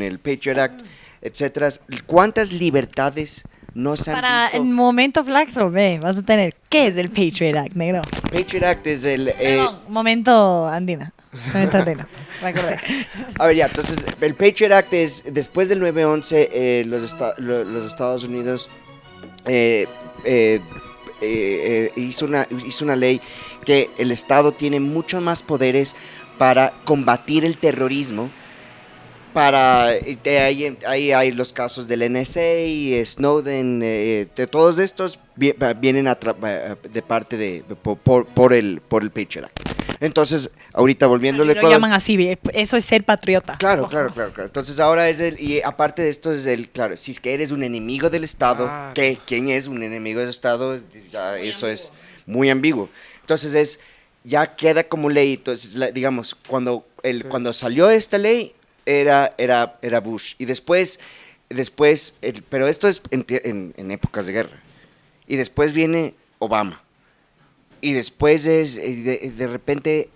el Patriot Act, etcétera, ¿cuántas libertades no se han Para visto? el momento Flaxo, ve, vas a tener, ¿qué es el Patriot Act, negro? Patriot Act es el... Perdón, momento andina. Momento andina. Me acordé. A ver, ya, entonces, el Patriot Act es, después del 9/11, los Estados Unidos hizo una ley que el Estado tiene muchos más poderes para combatir el terrorismo. Ahí hay los casos del NSA, Snowden, de todos estos vienen de parte por el Patriot Act. Entonces, ahorita volviendo al Lo Ecuador. llaman así, eso es ser patriota. Claro. Entonces ahora y aparte de esto claro, si es que eres un enemigo del Estado, Claro. ¿quién es un enemigo del Estado? Ya eso es muy ambiguo. Entonces ya queda como ley, entonces digamos, cuando salió esta ley era Bush y después pero esto es en épocas de guerra. Y después viene Obama. Y después de repente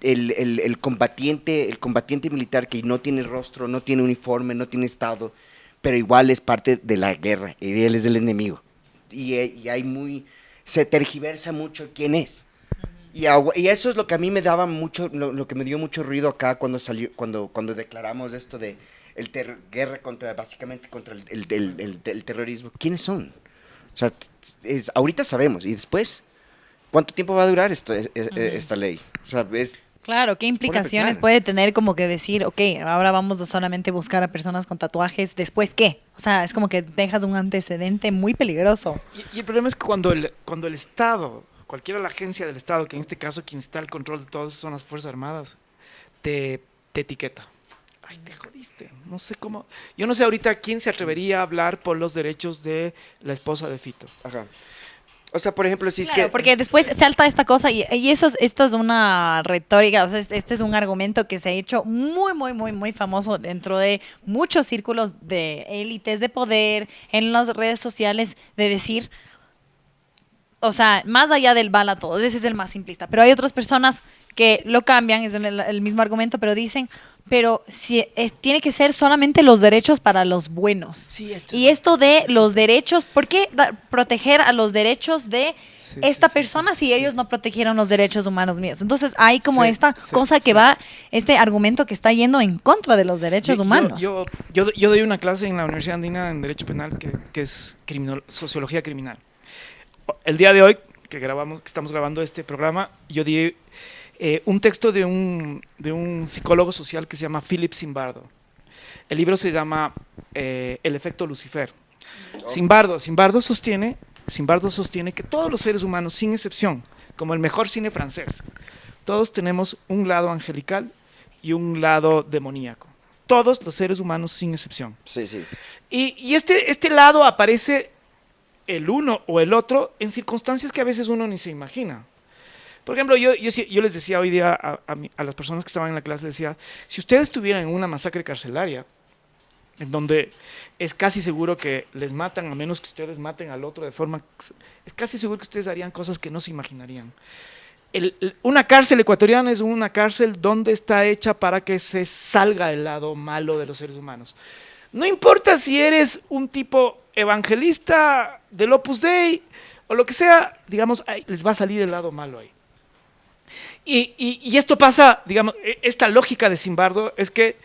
el combatiente militar que no tiene rostro, no tiene uniforme, no tiene estado, pero igual es parte de la guerra y él es el enemigo. Y se tergiversa mucho quién es. Y eso es lo que a mí me daba mucho, lo que me dio mucho ruido acá cuando declaramos esto de guerra básicamente contra el terrorismo. ¿Quiénes son? O sea, ahorita sabemos y después... ¿Cuánto tiempo va a durar esta ley? O sea, Claro, ¿qué implicaciones pensar. puede tener como que decir, ok, ahora vamos a solamente buscar a personas con tatuajes, ¿después qué? O sea, es como que dejas un antecedente muy peligroso. Y el problema es que cuando el Estado, cualquiera la agencia del Estado, que en este caso quien está al control de todas son las Fuerzas Armadas, te etiqueta. Ay, te jodiste. No sé cómo. Yo no sé ahorita quién se atrevería a hablar por los derechos de la esposa de Fito. ajá. O sea, por ejemplo, si Claro, es que... porque después salta esta cosa y esto es una retórica, o sea, este es un argumento que se ha hecho muy famoso dentro de muchos círculos de élites de poder, en las redes sociales, de decir, o sea, más allá del bala a todos, ese es el más simplista, pero hay otras personas que lo cambian, es el mismo argumento, pero dicen, pero si tiene que ser solamente los derechos para los buenos. Sí, Y esto de los derechos, ¿por qué proteger a los derechos de esta persona si ellos no protegieron los derechos humanos míos? Entonces hay como esta cosa que va, este argumento que está yendo en contra de los derechos humanos. Yo doy una clase en la Universidad Andina en Derecho Penal que es sociología criminal. El día de hoy, que estamos grabando este programa, yo di un texto de un psicólogo social que se llama Philip Zimbardo. El libro se llama El efecto Lucifer. Zimbardo sostiene que todos los seres humanos, sin excepción, como el mejor cine francés, todos tenemos un lado angelical y un lado demoníaco. Todos los seres humanos, sin excepción. Sí, sí. Y este lado aparece el uno o el otro en circunstancias que a veces uno ni se imagina. Por ejemplo, yo les decía hoy día a las personas que estaban en la clase, les decía, si ustedes estuvieran en una masacre carcelaria, en donde es casi seguro que les matan, a menos que ustedes maten al otro de forma... Es casi seguro que ustedes harían cosas que no se imaginarían. Una cárcel ecuatoriana es una cárcel donde está hecha para que se salga el lado malo de los seres humanos. No importa si eres un tipo evangelista del Opus Dei o lo que sea, digamos, les va a salir el lado malo ahí. Y esto pasa, digamos, esta lógica de Zimbardo es que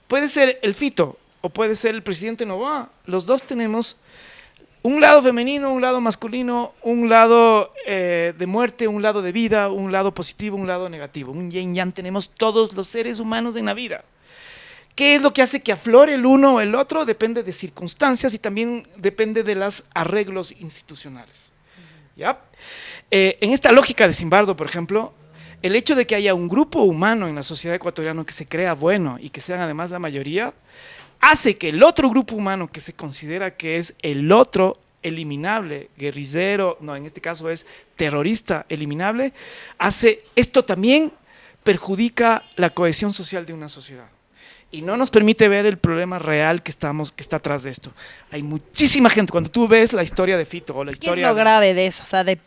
puede ser el Fito o puede ser el presidente Noboa. Los dos tenemos un lado femenino, un lado masculino, un lado de muerte, un lado de vida, un lado positivo, un lado negativo. Un yin yang tenemos todos los seres humanos en la vida. ¿Qué es lo que hace que aflore el uno o el otro? Depende de circunstancias y también depende de los arreglos institucionales. ¿Ya? En esta lógica de Zimbardo, por ejemplo, el hecho de que haya un grupo humano en la sociedad ecuatoriana que se crea bueno y que sean además la mayoría, hace que el otro grupo humano que se considera que es el otro eliminable, guerrillero, no, en este caso es terrorista eliminable, esto también perjudica la cohesión social de una sociedad. Y no nos permite ver el problema real que está atrás de esto. Hay muchísima gente, cuando tú ves la historia de Fito o la historia... ¿Qué es lo grave de eso? O sea, de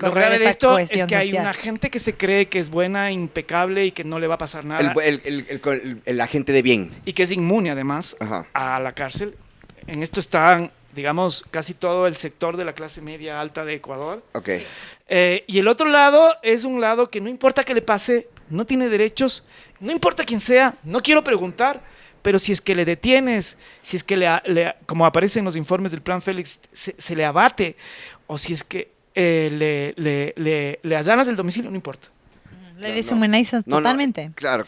lo grave de esto es cohesión que hay social. una gente que se cree que es buena, impecable y que no le va a pasar nada. El agente de bien. Y que es inmune además Ajá. a la cárcel. En esto están, digamos, casi todo el sector de la clase media alta de Ecuador. Ok. Sí. Y el otro lado es un lado que no importa qué le pase, no tiene derechos, no importa quién sea, no quiero preguntar, pero si es que le detienes, si es que como aparece en los informes del Plan Félix, se le abate, o si es que le allanas el domicilio, no importa. Le deshumanizas totalmente. Claro.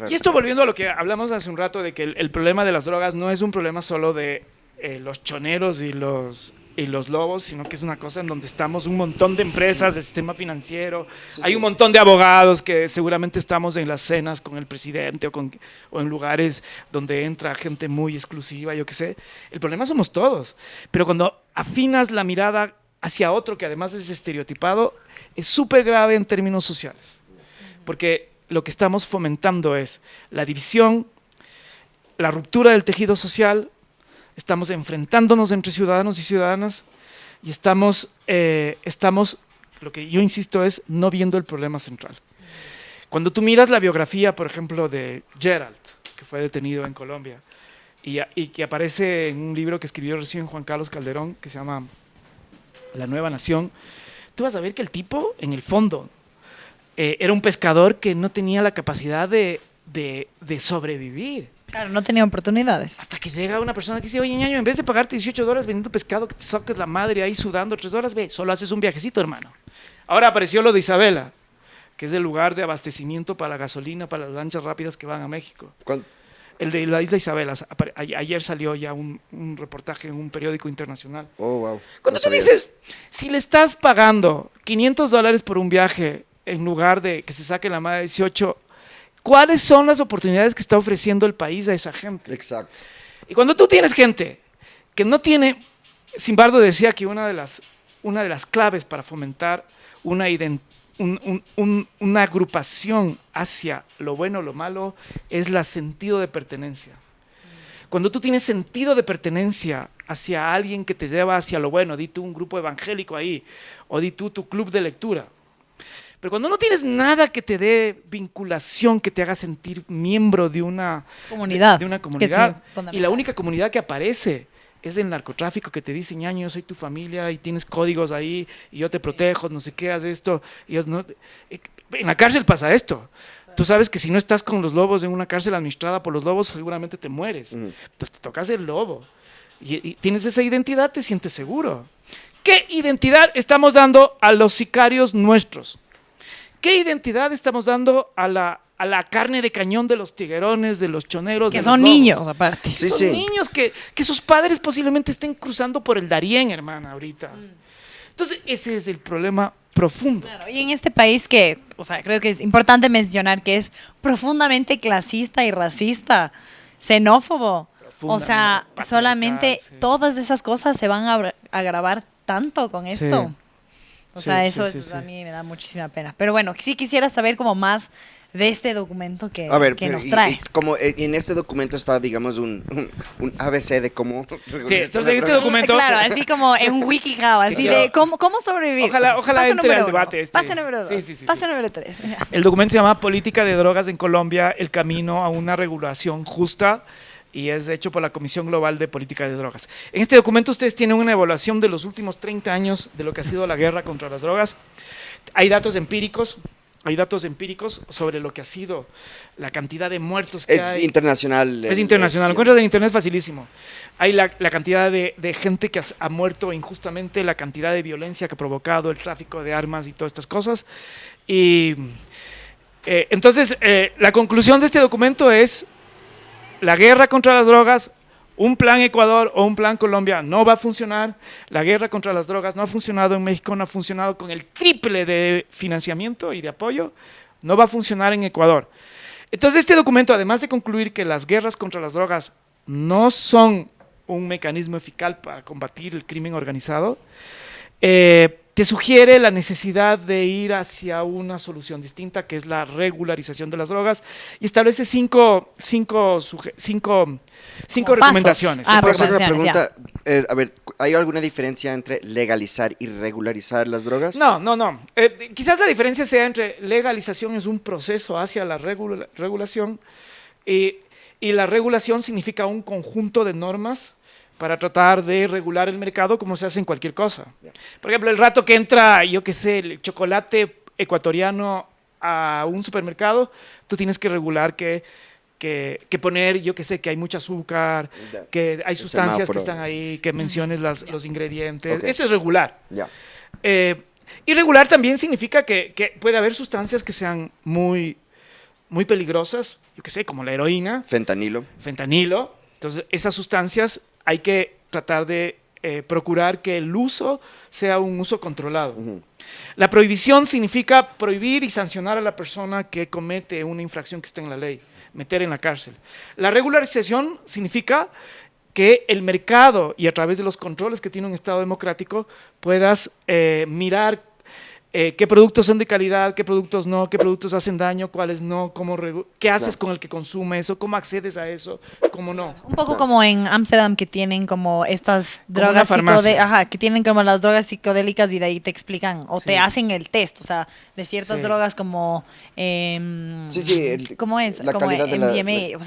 Y esto volviendo a lo que hablamos hace un rato, de que el problema de las drogas no es un problema solo de los choneros y los lobos, sino que es una cosa en donde estamos un montón de empresas, del sistema financiero, hay un montón de abogados que seguramente estamos en las cenas con el presidente o en lugares donde entra gente muy exclusiva, yo qué sé. El problema somos todos, pero cuando afinas la mirada hacia otro que además es estereotipado, es súper grave en términos sociales, porque lo que estamos fomentando es la división, la ruptura del tejido social. Estamos enfrentándonos entre ciudadanos y ciudadanas y estamos, lo que yo insisto es no viendo el problema central. Cuando tú miras la biografía, por ejemplo, de Gerald, que fue detenido en Colombia y que aparece en un libro que escribió recién Juan Carlos Calderón, que se llama La Nueva Nación, tú vas a ver que el tipo, en el fondo, era un pescador que no tenía la capacidad de sobrevivir. Claro, no tenía oportunidades. Hasta que llega una persona que dice, oye, ñaño, en vez de pagarte $18 vendiendo pescado que te saques la madre ahí sudando $3, ve, solo haces un viajecito, hermano. Ahora apareció lo de Isabela, que es el lugar de abastecimiento para la gasolina, para las lanchas rápidas que van a México. ¿Cuándo? El de la isla Isabela. Ayer salió ya un reportaje en un periódico internacional. Oh, wow. Cuando tú dices, si le estás pagando $500 por un viaje en lugar de que se saque la madre de 18, ¿cuáles son las oportunidades que está ofreciendo el país a esa gente? Exacto. Y cuando tú tienes gente que no tiene, Zimbardo decía que una de las claves para fomentar una agrupación hacia lo bueno o lo malo es el sentido de pertenencia. Cuando tú tienes sentido de pertenencia hacia alguien que te lleva hacia lo bueno, di tú un grupo evangélico ahí, o di tú tu club de lectura. Pero cuando no tienes nada que te dé vinculación, que te haga sentir miembro de una comunidad, y la única comunidad que aparece es del narcotráfico, que te dice, ñaño, yo soy tu familia y tienes códigos ahí y yo te protejo, no sé qué, haz esto. En la cárcel pasa esto. Tú sabes que si no estás con los lobos en una cárcel administrada por los lobos, seguramente te mueres. Entonces te toca ser lobo. Y tienes esa identidad, te sientes seguro. ¿Qué identidad estamos dando a los sicarios nuestros? ¿Qué identidad estamos dando a la carne de cañón de los tiguerones, de los choneros? Que son niños, aparte. Sí, son niños que sus padres posiblemente estén cruzando por el Darién, hermana, ahorita. Entonces, ese es el problema profundo. Claro, y en este país que, o sea, creo que es importante mencionar que es profundamente clasista y racista, xenófobo. O sea, solamente todas esas cosas se van a agravar tanto con esto. O sea, eso a mí me da muchísima pena. Pero bueno, sí quisiera saber como más de este documento que nos traes. Como en este documento está, digamos, un ABC de cómo... Sí, entonces en este documento... Claro, así como en un WikiHow, así de cómo sobrevivir. Ojalá entre al debate este. Paso número 2, paso número 3. El documento se llama Política de Drogas en Colombia, el camino a una regulación justa. y es hecho por la Comisión Global de Política de Drogas. En este documento ustedes tienen una evaluación de los últimos 30 años de lo que ha sido la guerra contra las drogas. Hay datos empíricos sobre lo que ha sido la cantidad de muertos que hay. Es internacional. Es internacional, lo encuentras en internet facilísimo. Hay la cantidad de gente que ha muerto injustamente, la cantidad de violencia que ha provocado, el tráfico de armas y todas estas cosas. Y entonces, la conclusión de este documento es: la guerra contra las drogas, un plan Ecuador o un plan Colombia no va a funcionar. La guerra contra las drogas no ha funcionado en México, no ha funcionado con el triple de financiamiento y de apoyo, no va a funcionar en Ecuador. Entonces, este documento, además de concluir que las guerras contra las drogas no son un mecanismo eficaz para combatir el crimen organizado, te sugiere la necesidad de ir hacia una solución distinta, que es la regularización de las drogas, y establece cinco recomendaciones. Ah, ¿Puedo hacer una recomendaciones, pregunta? A ver, ¿hay alguna diferencia entre legalizar y regularizar las drogas? No. Quizás la diferencia sea entre legalización es un proceso hacia la regulación, y la regulación significa un conjunto de normas para tratar de regular el mercado como se hace en cualquier cosa. Por ejemplo, el rato que entra, yo qué sé, el chocolate ecuatoriano a un supermercado, tú tienes que regular que poner, yo qué sé, que hay mucho azúcar, que hay sustancias semáforo. que están ahí, que menciones los ingredientes. Ok. Eso es regular. Ya. Y regular también significa que puede haber sustancias que sean muy, muy peligrosas, yo qué sé, como la heroína, Fentanilo. fentanilo. Entonces, esas sustancias hay que tratar de procurar que el uso sea un uso controlado. La prohibición significa prohibir y sancionar a la persona que comete una infracción que está en la ley, meter en la cárcel. La regularización significa que el mercado, y a través de los controles que tiene un Estado democrático, puedas mirar qué productos son de calidad, qué productos no, qué productos hacen daño, cuáles no, qué haces con el que consume eso, cómo accedes a eso, cómo no. Un poco como en Ámsterdam, que tienen como estas Como drogas una farmacia. que tienen como las drogas psicodélicas, y de ahí te explican o Sí. te hacen el test, o sea, de ciertas Sí. drogas como ¿cómo es? la Como calidad de la- MDMA, o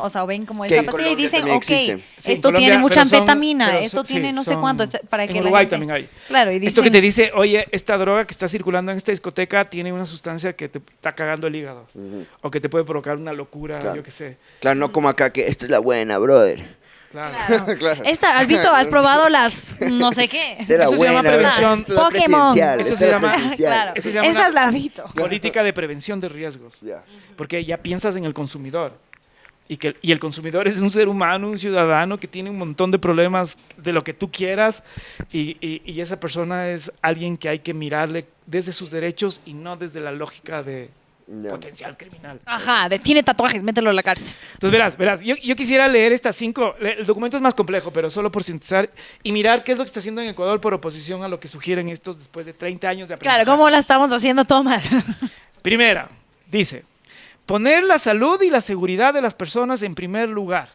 sea, ven como Que esa en pastilla y Colombia dicen, también ok, existe. Sí, en esto Colombia, tiene mucha pero son- anfetamina, pero esto son- tiene sí, no sé son- cuánto, para que en la Uruguay gente- también hay. Claro, y Esto que dicen- te dice, oye, esta droga que está circulando en esta discoteca tiene una sustancia que te está cagando el hígado, o que te puede provocar una locura, Claro. yo qué sé. Claro, no como acá, que esta es la buena, brother. Claro. Claro. ¿Has probado las no sé qué? Esta es la Eso se llama buena, prevención. esta es la Pokémon. presidencial, Eso esta se es la llama- presidencial. Claro, Eso se llama esa una- es la Vito. Política de prevención de riesgos, Ya. porque ya piensas en el consumidor. Y el consumidor es un ser humano, un ciudadano que tiene un montón de problemas de lo que tú quieras, y esa persona es alguien que hay que mirarle desde sus derechos y no desde la lógica de Ya. potencial criminal. Ajá, tiene tatuajes, mételo a la cárcel. Entonces, verás, yo quisiera leer estas 5, el documento es más complejo, pero solo por sintetizar y mirar qué es lo que está haciendo en Ecuador por oposición a lo que sugieren estos después de 30 años de aprendizaje. Claro, ¿cómo la estamos haciendo todo mal? Primera, dice, poner la salud y la seguridad de las personas en primer lugar.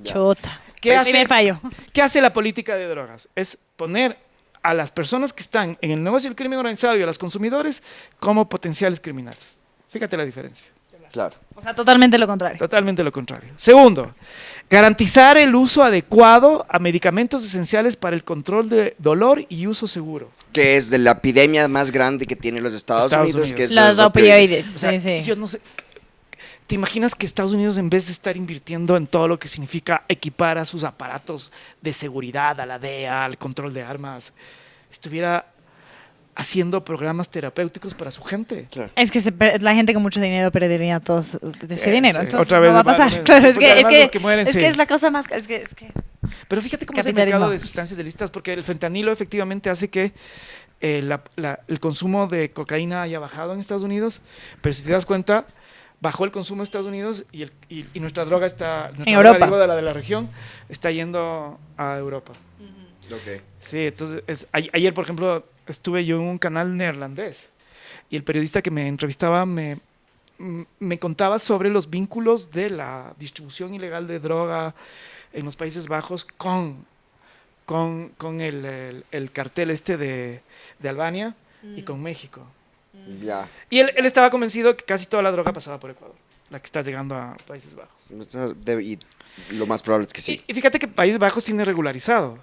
Chota. ¿Qué hace? Primer fallo. ¿Qué hace la política de drogas? Es poner a las personas que están en el negocio del crimen organizado y a los consumidores como potenciales criminales. Fíjate la diferencia. Claro. O sea, totalmente lo contrario. Totalmente lo contrario. Segundo, garantizar el uso adecuado a medicamentos esenciales para el control de dolor y uso seguro. Que es de la epidemia más grande que tiene los Estados Unidos, Unidos. que es Los opioides. O sea, Sí, sí. yo no sé. ¿Te imaginas que Estados Unidos, en vez de estar invirtiendo en todo lo que significa equipar a sus aparatos de seguridad, a la DEA, al control de armas, estuviera haciendo programas terapéuticos para su gente? Claro. Es que la gente con mucho dinero perdería todo ese dinero. Sí. Entonces Otra vez no va a van a- pasar. Claro, porque además los que mueren, es sí. que es la cosa más... Es que Pero fíjate cómo es el Capitalismo. mercado de sustancias ilícitas, porque el fentanilo efectivamente hace que el consumo de cocaína haya bajado en Estados Unidos, pero si te das cuenta, bajó el consumo en Estados Unidos y nuestra droga está, nuestra En droga, Europa. digo, de la región, está yendo a Europa. Ok. Sí, entonces, ayer, por ejemplo, estuve yo en un canal neerlandés y el periodista que me entrevistaba me contaba sobre los vínculos de la distribución ilegal de droga en los Países Bajos con el cartel este de Albania y con México. Ya. Y él estaba convencido que casi toda la droga pasaba por Ecuador. la que está llegando a Países Bajos. Y lo más probable es que sí. Y fíjate que Países Bajos tiene regularizado.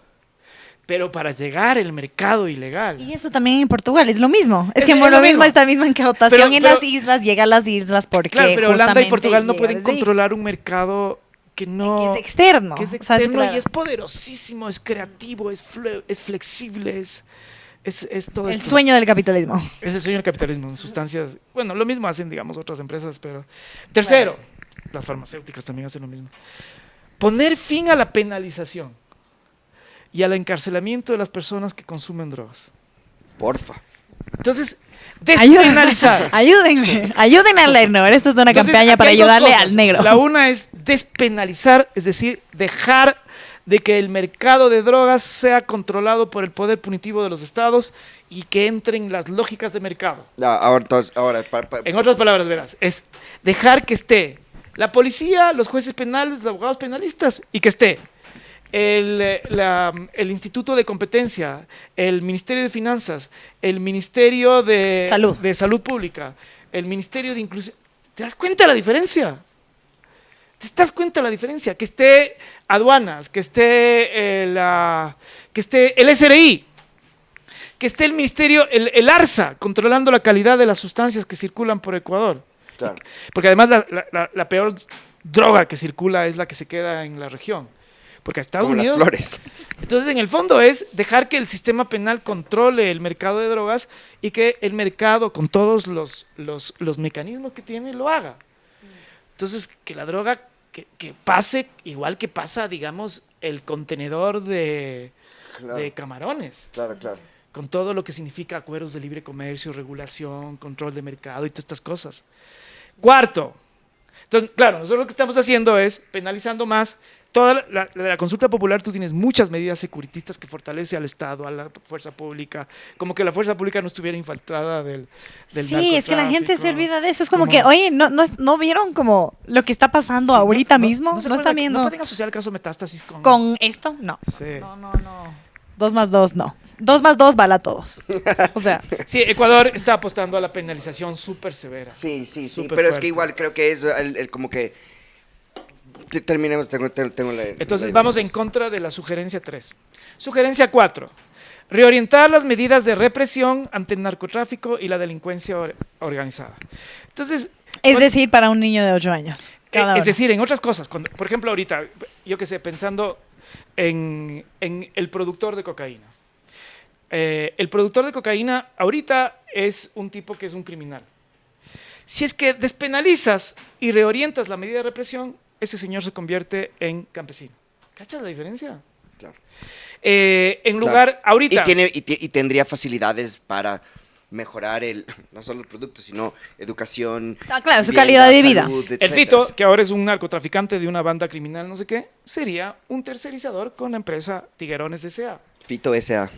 Pero para llegar al mercado ilegal. Y eso también en Portugal es lo mismo. Es que Es por lo lo mismo mismo. esta misma incautación Pero- en las islas llega a las islas porque Claro, pero Holanda y justamente Portugal no llega pueden desde ahí. controlar un mercado que no. Que es externo. Que es O sea, externo claro. y es poderosísimo, es creativo, es flexible, es todo El esto. sueño del capitalismo. Es el sueño del capitalismo, en sustancias. Bueno, lo mismo hacen, digamos, otras empresas, pero. Tercero, las farmacéuticas también hacen lo mismo. Poner fin a la penalización y al encarcelamiento de las personas que consumen drogas. Porfa. Entonces, despenalizar. Ayúdenme al negro. Esto es una Entonces, campaña aquí para hay dos ayudarle cosas. al negro. La una es despenalizar, es decir, dejar de que el mercado de drogas sea controlado por el poder punitivo de los estados y que entren las lógicas de mercado. Ahora, entonces, En otras palabras, verás, es dejar que esté la policía, los jueces penales, los abogados penalistas y que esté el Instituto de Competencia, el Ministerio de Finanzas, el Ministerio de Salud Pública, el Ministerio de Inclusión. ¿Te das cuenta de la diferencia? ¿Te das cuenta de la diferencia? Que esté aduanas, que esté el SRI, que esté el Ministerio, el ARSA, controlando la calidad de las sustancias que circulan por Ecuador. claro. Porque además la peor droga que circula es la que se queda en la región. Porque a Estados Como Unidos. las flores. Entonces, en el fondo es dejar que el sistema penal controle el mercado de drogas y que el mercado, con todos los mecanismos que tiene, lo haga. Entonces, que la droga que pase igual que pasa, digamos, el contenedor de camarones. Claro. Con todo lo que significa acuerdos de libre comercio, regulación, control de mercado y todas estas cosas. Cuarto. Entonces, claro, nosotros lo que estamos haciendo es penalizando más. Toda la consulta popular, tú tienes muchas medidas securitistas que fortalece al Estado, a la fuerza pública, como que la fuerza pública no estuviera infiltrada del Sí, es que la gente se narcotráfico. olvida de eso. Es como que, oye, ¿no vieron como lo que está pasando ahorita mismo? se No pueden- están viendo. No pueden asociar el caso Metástasis con... ¿Con esto? No. Sí. No. 2 más 2, no. 2 más 2 vale a todos. O sea, Sí, Ecuador está apostando a la penalización súper severa. Sí. Súper Pero es fuerte. que igual creo que es como que. Terminemos, tengo la. Entonces vamos en contra de la sugerencia 3. Sugerencia 4. Reorientar las medidas de represión ante el narcotráfico y la delincuencia organizada. Entonces, es decir, para un niño de 8 años. Cada es uno. decir, en otras cosas. Por ejemplo, ahorita, yo qué sé, pensando en el productor de cocaína. El productor de cocaína ahorita es un tipo que es un criminal. Si es que despenalizas y reorientas la medida de represión, ese señor se convierte en campesino. ¿Cachas la diferencia? Claro. En lugar, ahorita... Y tendría facilidades para mejorar no solo el producto, sino educación. Claro, su vivienda, calidad de vida. salud, El etcétera. Fito, que ahora es un narcotraficante de una banda criminal, no sé qué, sería un tercerizador con la empresa Tiguerones S.A. Fito S.A.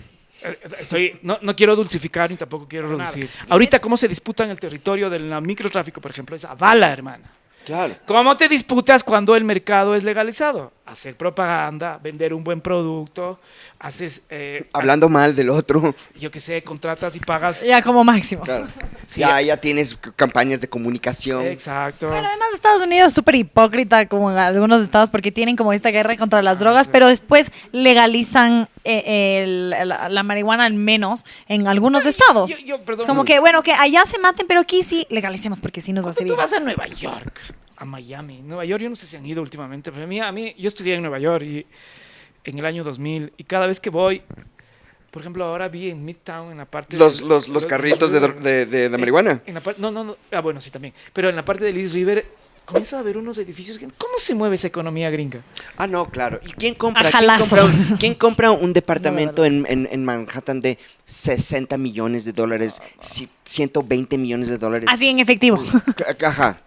No quiero dulcificar ni tampoco quiero reducir. Ahorita, ¿cómo se disputan el territorio del microtráfico, por ejemplo? Es a bala, hermana. Claro. ¿Cómo te disputas cuando el mercado es legalizado? Hacer propaganda, vender un buen producto, haces... Hablando mal del otro. yo qué sé, contratas y pagas... Ya como máximo. Claro. Sí, ya tienes campañas de comunicación. Exacto. Pero además Estados Unidos es súper hipócrita como en algunos estados porque tienen como esta guerra contra las drogas, pero después legalizan la marihuana al menos en algunos estados. Perdón. Es como que, bueno, que allá se maten, pero aquí sí legalicemos porque sí nos va a Cuando servir. tú vas a Nueva York, a Miami, Nueva York, yo no sé si han ido últimamente, pero a mí yo estudié en Nueva York y en el año 2000 y cada vez que voy, por ejemplo, ahora vi en Midtown en la parte Los carritos de marihuana. No, bueno, sí también, pero en la parte del East River comienza a ver unos edificios. ¿Cómo se mueve esa economía gringa? Ah, no, claro. ¿Y quién compra? A jalazo. ¿Quién compra un departamento en Manhattan de 60 millones de dólares, 120 millones de dólares? Así en efectivo. Ajá.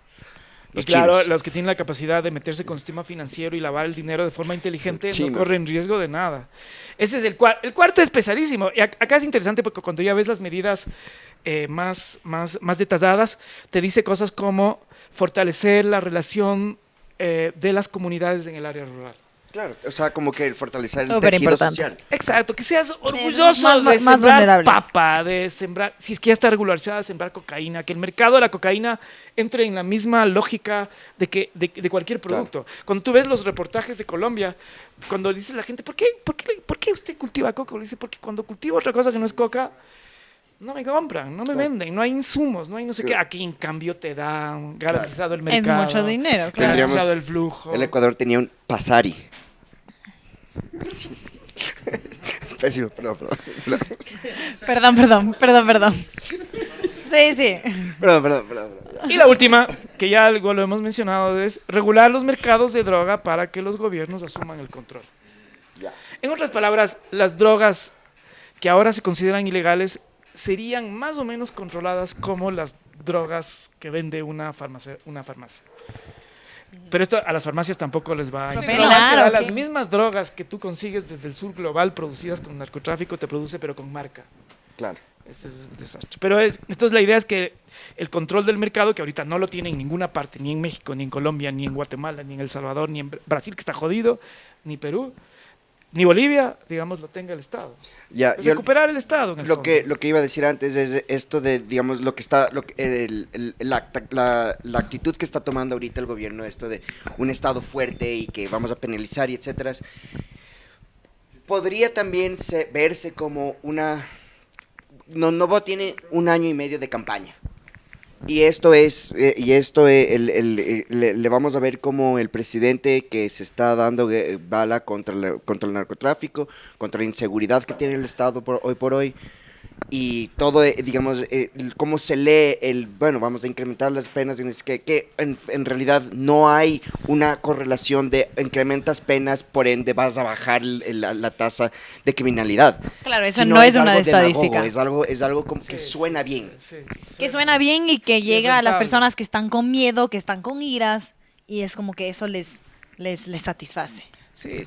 Y Los claro, chinos. los que tienen la capacidad de meterse con el sistema financiero y lavar el dinero de forma inteligente Chinos. no corren riesgo de nada. Ese es el cuarto es pesadísimo. Y acá es interesante porque cuando ya ves las medidas más detalladas, te dice cosas como fortalecer la relación de las comunidades en el área rural. Claro, o sea, como que el fortalecer el Súper tejido importante. social. Exacto, que seas orgulloso más de sembrar vulnerables. papa, de sembrar, si es que ya está regularizada, sembrar cocaína, que el mercado de la cocaína entre en la misma lógica de cualquier producto. Cuando tú ves los reportajes de Colombia, cuando dices la gente, ¿por qué usted cultiva coca? Le dice, porque cuando cultivo otra cosa que no es coca, no me compran, no me venden, no hay insumos, no hay no sé qué. Aquí en cambio te dan garantizado el Es mercado. mucho dinero, claro. Tendríamos- Garantizado el flujo. El Ecuador tenía un pasari. Pésimo, perdón. Perdón. Sí. Perdón. Y la última, que ya algo lo hemos mencionado, es regular los mercados de droga para que los gobiernos asuman el control. Ya. En otras palabras, las drogas que ahora se consideran ilegales serían más o menos controladas como las drogas que vende una farmacia. Pero esto a las farmacias tampoco les va a Claro, importar. Las ¿qué? mismas drogas que tú consigues desde el sur global producidas con narcotráfico te produce pero con marca. Claro. Este es un desastre. Pero entonces la idea es que el control del mercado, que ahorita no lo tiene en ninguna parte, ni en México, ni en Colombia, ni en Guatemala, ni en El Salvador, ni en Brasil, que está jodido, ni Perú, ni Bolivia, digamos, lo tenga el Estado. Ya, Es yo- recuperar el Estado. En el lo fondo. que iba a decir antes es esto de, digamos, lo que está, la actitud que está tomando ahorita el gobierno, esto de un Estado fuerte y que vamos a penalizar y etcétera, podría también verse como una... Novo tiene 1 año y medio de campaña. Y le vamos a ver como el presidente que se está dando bala contra el narcotráfico, contra la inseguridad que tiene el Estado hoy por hoy, y todo, digamos, cómo se lee bueno, vamos a incrementar las penas, que en realidad no hay una correlación de incrementas penas, por ende vas a bajar la tasa de criminalidad. Claro, eso Sino no es una algo demagogo, estadística. es algo como que suena bien. Sí, Que suena bien y que llega a las rentable. personas que están con miedo, que están con iras, y es como que eso les satisface. Sí.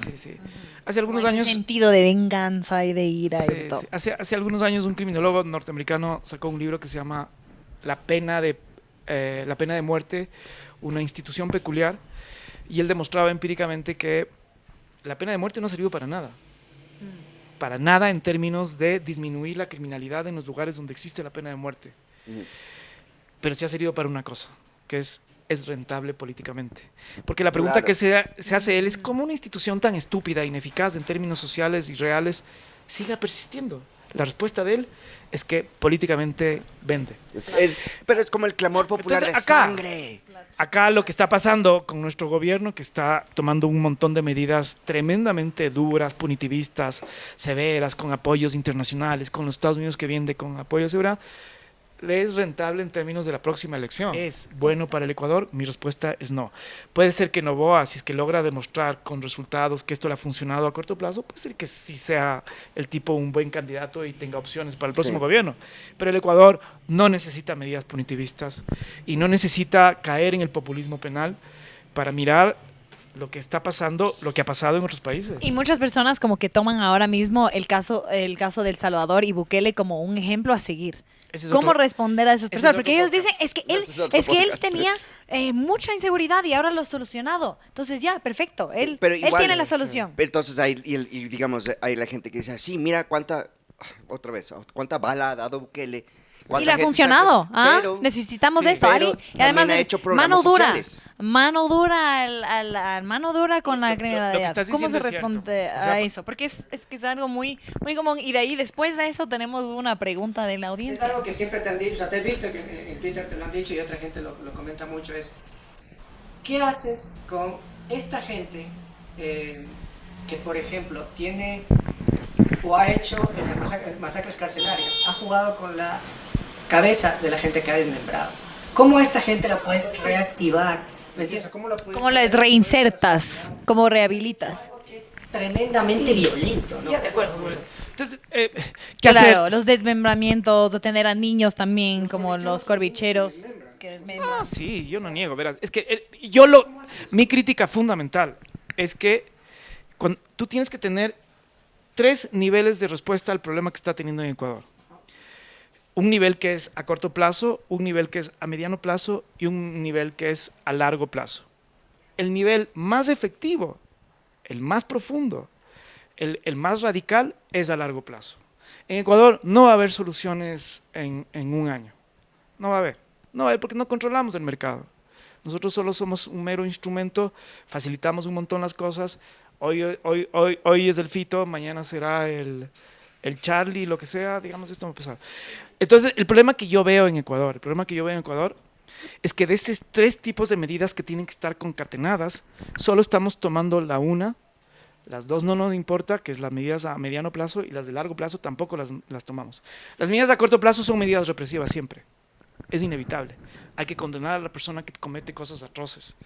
Hace algunos Como ese años... sentido de venganza y de ira Sí, y todo. sí. Hace algunos años un criminólogo norteamericano sacó un libro que se llama La pena de muerte, una institución peculiar, y él demostraba empíricamente que la pena de muerte no sirvió para nada. Para nada en términos de disminuir la criminalidad en los lugares donde existe la pena de muerte. Ujú. Pero sí ha servido para una cosa, que es rentable políticamente. Porque la pregunta Claro. que se hace él es cómo una institución tan estúpida, ineficaz en términos sociales y reales, siga persistiendo. La respuesta de él es que políticamente vende. Pero es como el clamor popular Entonces, de acá- sangre. Acá lo que está pasando con nuestro gobierno, que está tomando un montón de medidas tremendamente duras, punitivistas, severas, con apoyos internacionales, con los Estados Unidos que vende con apoyo de seguridad, ¿le es rentable en términos de la próxima elección? ¿Es bueno para el Ecuador? Mi respuesta es no. Puede ser que Noboa, si es que logra demostrar con resultados que esto le ha funcionado a corto plazo, puede ser que sí sea el tipo un buen candidato y tenga opciones para el próximo Sí. gobierno. Pero el Ecuador no necesita medidas punitivistas y no necesita caer en el populismo penal para mirar lo que está pasando, lo que ha pasado en otros países. Y muchas personas como que toman ahora mismo el caso de El Salvador y Bukele como un ejemplo a seguir. Ese es ¿Cómo otro- responder a esas ese es personas? otro Porque ellos podcast. dicen, es que Ese es otro él podcast. tenía mucha inseguridad y ahora lo ha solucionado. Entonces ya, perfecto. Sí, Él pero él igual, tiene la solución. Entonces hay, digamos, hay la gente que dice, sí, mira cuánta bala ha dado Bukele. Y cuánta le ha gente funcionado. está ¿Ah? pero- Necesitamos sí, esto. pero Y además, también ha hecho programas mano dura. sociales. Mano dura, mano dura con la criminalidad. estás ¿Cómo diciendo se es cierto. responde O sea, a eso? Porque es que es algo muy, muy común. Y de ahí, después de eso, tenemos una pregunta de la Es audiencia. algo que siempre te han dicho, o sea, te he visto que en Twitter te lo han dicho y otra gente lo comenta mucho, es ¿qué haces con esta gente que, por ejemplo, tiene o ha hecho en las masacres carcelarias, ha jugado con la cabeza de la gente que ha desmembrado? ¿Cómo esta gente la puedes reactivar? ¿Me entiendes? ¿Cómo la puedes ¿Cómo les reinsertas? ¿Cómo rehabilitas? Porque es tremendamente violento, ¿no? Ya, de acuerdo. Entonces, ¿qué hacer? Claro, los desmembramientos, de tener a niños también, como los corbicheros que desmembran. No, sí, yo no niego, verás. Es que mi crítica fundamental es que tú tienes que tener 3 niveles de respuesta al problema que está teniendo en Ecuador. Un nivel que es a corto plazo, un nivel que es a mediano plazo y un nivel que es a largo plazo. El nivel más efectivo el más profundo, el más radical es a largo plazo. En Ecuador no va a haber soluciones en un año. No va a haber. No va a haber porque no controlamos el mercado. Nosotros solo somos un mero instrumento, facilitamos un montón las cosas. Hoy es el Fito, mañana será el Charlie, lo que sea, digamos, esto va a pasar. Entonces, el problema que yo veo en Ecuador, es que de estos 3 tipos de medidas que tienen que estar concatenadas, solo estamos tomando la una, las 2 no nos importa, que es las medidas a mediano plazo, y las de largo plazo tampoco las tomamos. Las medidas a corto plazo son medidas represivas siempre, es inevitable. Hay que condenar a la persona que comete cosas atroces,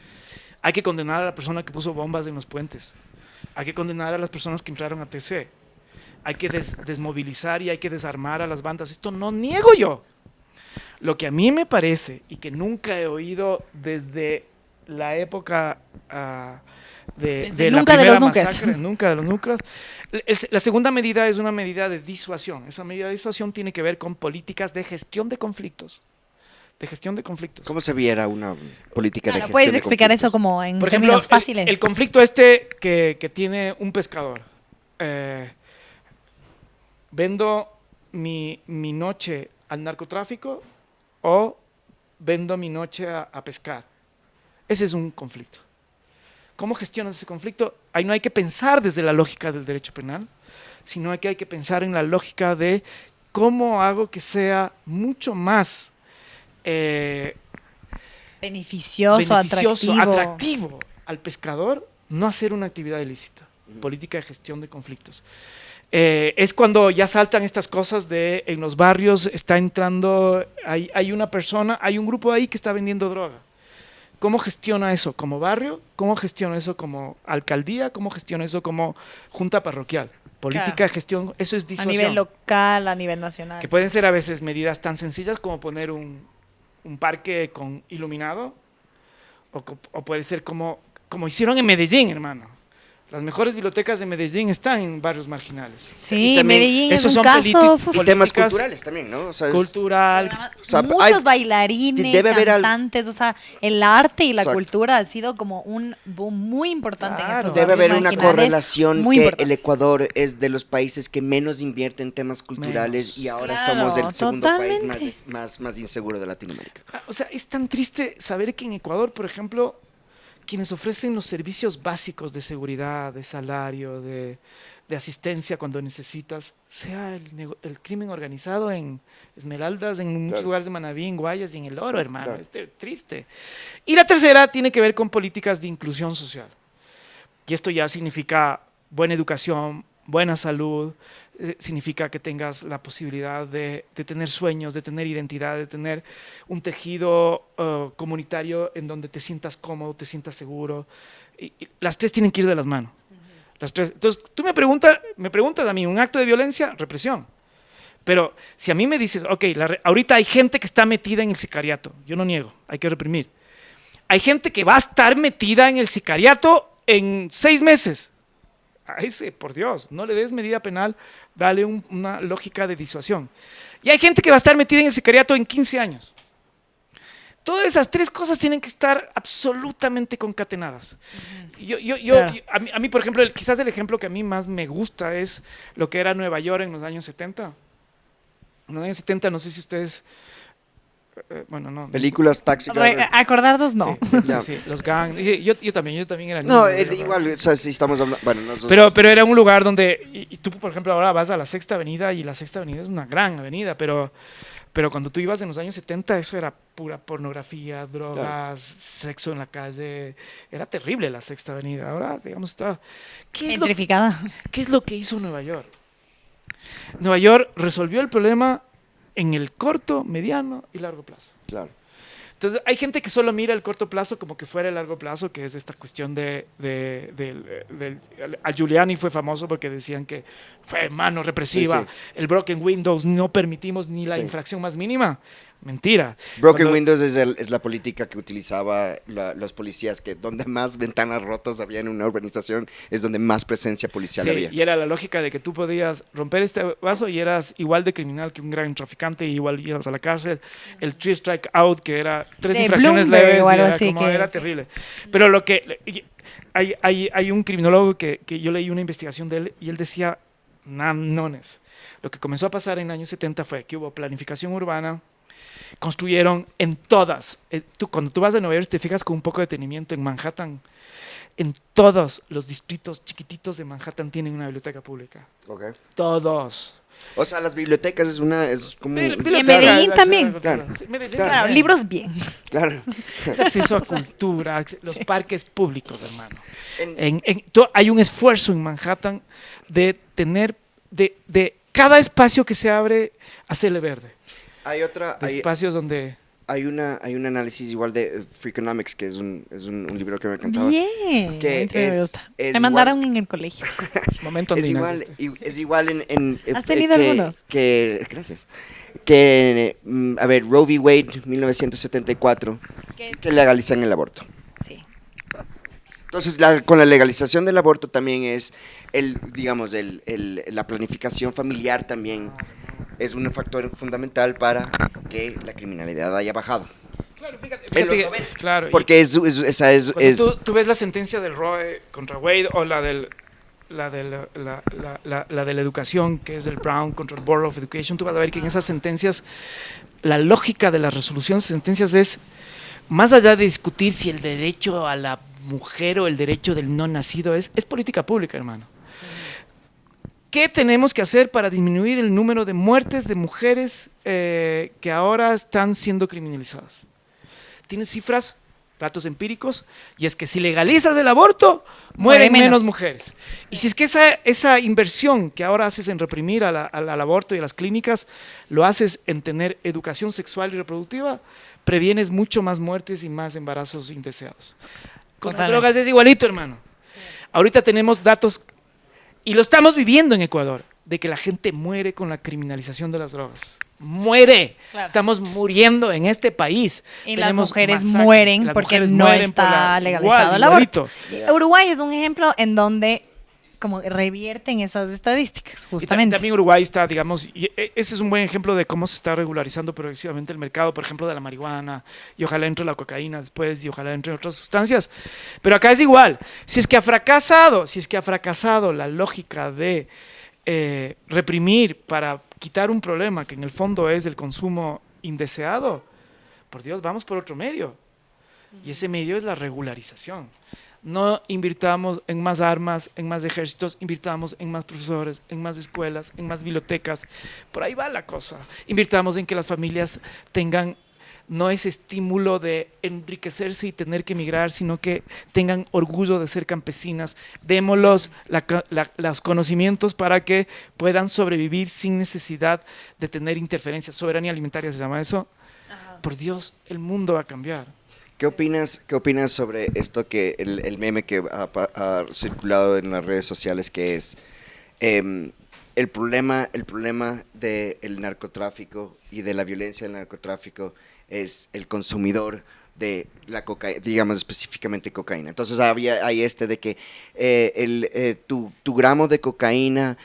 hay que condenar a la persona que puso bombas en los puentes, hay que condenar a las personas que entraron a TC, hay que desmovilizar y hay que desarmar a las bandas. Esto no niego yo. Lo que a mí me parece, y que nunca he oído desde la época de la primera masacre, nunca de los núcleos, la segunda medida es una medida de disuasión. Esa medida de disuasión tiene que ver con políticas de gestión de conflictos. ¿Cómo se viera una política de gestión ¿Puedes de explicar conflictos? eso como en Por términos ejemplo, fáciles? el conflicto que tiene un pescador. ¿Vendo mi noche al narcotráfico o vendo mi noche a pescar? Ese es un conflicto. ¿Cómo gestionas ese conflicto? Ahí no hay que pensar desde la lógica del derecho penal, sino que hay que pensar en la lógica de cómo hago que sea mucho más beneficioso, atractivo al pescador no hacer una actividad ilícita. Política de gestión de conflictos. Es cuando ya saltan estas cosas de en los barrios está entrando, hay una persona, hay un grupo ahí que está vendiendo droga. ¿Cómo gestiona eso como barrio? ¿Cómo gestiona eso como alcaldía? ¿Cómo gestiona eso como junta parroquial? Política de gestión, eso es disuasión. A nivel local, a nivel nacional. Que pueden ser a veces medidas tan sencillas como poner un parque con iluminado, o puede ser como hicieron en Medellín, hermano. Las mejores bibliotecas de Medellín están en barrios marginales. Sí, también, Medellín es un son caso. Y temas culturales también, ¿no? O sea, Cultural. o sea, muchos bailarines, debe haber cantantes, o sea, el arte y la Exacto. cultura ha sido como un boom muy importante en Claro. esos debe barrios haber una marginales, correlación muy que importantes. el Ecuador es de los países que menos invierte en temas culturales Menos. y ahora Claro, somos el segundo totalmente. país más inseguro de Latinoamérica. O sea, es tan triste saber que en Ecuador, por ejemplo, quienes ofrecen los servicios básicos de seguridad, de salario, de asistencia cuando necesitas, sea el crimen organizado en Esmeraldas, en muchos lugares de Manabí, en Guayas y en El Oro, hermano. Claro. Es triste. Y la tercera tiene que ver con políticas de inclusión social. Y esto ya significa buena educación, buena salud, significa que tengas la posibilidad de tener sueños, de tener identidad, de tener un tejido comunitario en donde te sientas cómodo, te sientas seguro. Y las 3 tienen que ir de las manos. Las 3. Entonces, tú me preguntas a mí, ¿un acto de violencia? Represión. Pero si a mí me dices, ok, ahorita hay gente que está metida en el sicariato, yo no niego, hay que reprimir. Hay gente que va a estar metida en el sicariato en 6 meses. A ese, por Dios, no le des medida penal, dale una lógica de disuasión. Y hay gente que va a estar metida en el sicariato en 15 años. Todas esas 3 cosas tienen que estar absolutamente concatenadas. Claro. A mí, por ejemplo, quizás el ejemplo que a mí más me gusta es lo que era Nueva York en los años 70. En los años 70, no sé si ustedes... bueno, no. Películas, Taxi Driver. Acordarnos, no. Sí, los gangs. Yo también era niño. No, igual, o sea, si estamos hablando... Bueno, pero era un lugar donde... Y tú, por ejemplo, ahora vas a la Sexta Avenida y la Sexta Avenida es una gran avenida, pero cuando tú ibas en los años 70, eso era pura pornografía, drogas, Claro. sexo en la calle. Era terrible la Sexta Avenida. Ahora, digamos, está... Gentrificada. ¿Qué es lo que hizo Nueva York? Nueva York resolvió el problema en el corto, mediano y largo plazo. Claro. Entonces, hay gente que solo mira el corto plazo como que fuera el largo plazo, que es esta cuestión a Giuliani fue famoso porque decían que fue mano represiva, Sí, sí. el broken windows, no permitimos ni la Sí. infracción más mínima. Mentira. Broken Cuando- Windows es la política que utilizaba los policías, que donde más ventanas rotas había en una urbanización es donde más presencia policial Sí, había. y era la lógica de que tú podías romper este vaso y eras igual de criminal que un gran traficante y igual ibas a la cárcel. El three strike out, que era 3 De infracciones Bloomberg leves, o y algo era, así como, que- era terrible. Pero lo que... Hay un criminólogo que yo leí una investigación de él y él decía, nones. Lo que comenzó a pasar en los años 70 fue que hubo planificación urbana, construyeron en todas. Cuando tú vas de Nueva York te fijas con un poco de detenimiento en Manhattan. En todos los distritos chiquititos de Manhattan tienen una biblioteca pública. Ok. Todos. O sea, las bibliotecas es como... en Medellín también. Claro. Sí, Medellín Claro. Claro, también. libros bien. Claro. Es acceso a cultura, los parques públicos, hermano. En- Hay un esfuerzo en Manhattan de tener, de cada espacio que se abre, hacerle verde. Hay otra... De espacios donde... Hay un análisis igual de Freakonomics, que es un libro que me encantaba. Bien. Que Me es- gusta. es Me mandaron en el colegio. Momento Es donde igual, naciste. es igual ¿Has tenido algunos? Gracias. Que, a ver, Roe v. Wade, 1974, que legalizan el aborto. Sí. Entonces, con la legalización del aborto también es, digamos, la planificación familiar también es un factor fundamental para que la criminalidad haya bajado. Claro, fíjate, En los que- 90. claro, Porque esa es... cuando tú ves la sentencia del Roe contra Wade o la de la educación, que es el Brown contra el Board of Education, tú vas a ver que en esas sentencias la lógica de las resoluciones de sentencias es, más allá de discutir si el derecho a la mujer o el derecho del no nacido es política pública, hermano. ¿Qué tenemos que hacer para disminuir el número de muertes de mujeres que ahora están siendo criminalizadas? ¿Tienes cifras, datos empíricos? Y es que si legalizas el aborto, mueren menos mujeres. Y si es que esa inversión que ahora haces en reprimir al aborto y a las clínicas, lo haces en tener educación sexual y reproductiva, previenes mucho más muertes y más embarazos indeseados. Con las Totalmente. drogas es igualito, hermano. Ahorita tenemos datos, y lo estamos viviendo en Ecuador, de que la gente muere con la criminalización de las drogas. Muere. Claro. Estamos muriendo en este país. Y las Tenemos mujeres masacres. mueren Las porque mujeres no mueren por está la- legalizado igual, el aborto. igualito. Uruguay es un ejemplo en donde como revierten esas estadísticas, Y justamente. también Uruguay está, digamos, y ese es un buen ejemplo de cómo se está regularizando progresivamente el mercado, por ejemplo, de la marihuana, y ojalá entre la cocaína después, y ojalá entre otras sustancias. Pero acá es igual. Si es que ha fracasado la lógica de reprimir para quitar un problema que en el fondo es el consumo indeseado, por Dios, vamos por otro medio. Y ese medio es la regularización. No invirtamos en más armas, en más ejércitos, invirtamos en más profesores, en más escuelas, en más bibliotecas. Por ahí va la cosa. Invirtamos en que las familias tengan no ese estímulo de enriquecerse y tener que emigrar, sino que tengan orgullo de ser campesinas. Démoslos los conocimientos para que puedan sobrevivir sin necesidad de tener interferencias. Soberanía alimentaria se llama eso. Por Dios, el mundo va a cambiar. ¿Qué opinas sobre esto, que el meme que ha circulado en las redes sociales, que es el problema del narcotráfico y de la violencia del narcotráfico es el consumidor de la cocaína, digamos específicamente cocaína? Entonces hay de que tu gramo de cocaína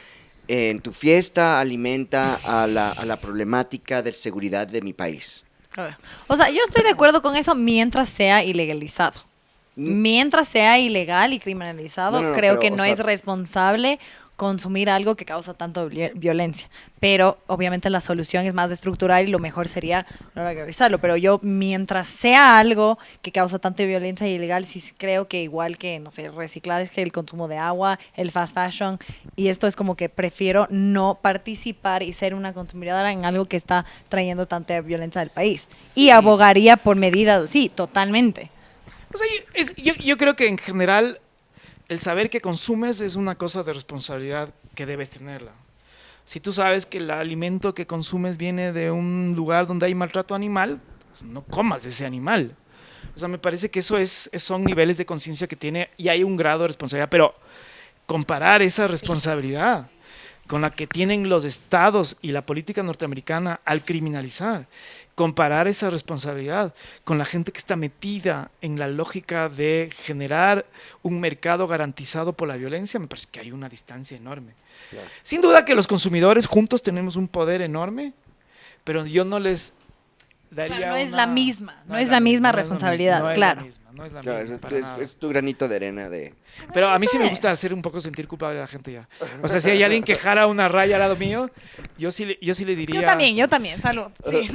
en tu fiesta alimenta a la problemática de seguridad de mi país. O sea, yo estoy de acuerdo con eso mientras sea ilegalizado. Mientras sea ilegal y criminalizado, No, creo pero, que o no sea, es responsable consumir algo que causa tanto violencia. Pero obviamente la solución es más estructural y lo mejor sería no legalizarlo. Pero yo, mientras sea algo que causa tanta violencia y ilegal, sí creo que igual que, no sé, reciclaje, el consumo de agua, el fast fashion, y esto es como que prefiero no participar y ser una consumidora en algo que está trayendo tanta violencia al país. Y abogaría por medidas, sí, totalmente. O sea, yo creo que en general el saber que consumes es una cosa de responsabilidad que debes tenerla. Si tú sabes que el alimento que consumes viene de un lugar donde hay maltrato animal, pues no comas ese animal. O sea, me parece que son niveles de conciencia que tiene y hay un grado de responsabilidad, pero comparar esa responsabilidad. con la que tienen los estados y la política norteamericana al criminalizar, comparar esa responsabilidad con la gente que está metida en la lógica de generar un mercado garantizado por la violencia, me parece que hay una distancia enorme. Claro. Sin duda que los consumidores juntos tenemos un poder enorme, pero yo no les daría Claro, no es una- la misma, no es la la misma no es la responsabilidad, no es la claro. misma, no es la Claro, misma, es, para es- nada. es tu granito de arena de... Pero a mí sí me gusta hacer un poco sentir culpable a la gente ya. O sea, si hay alguien que jara una raya al lado mío, yo sí le diría... Yo también, salud. Sí.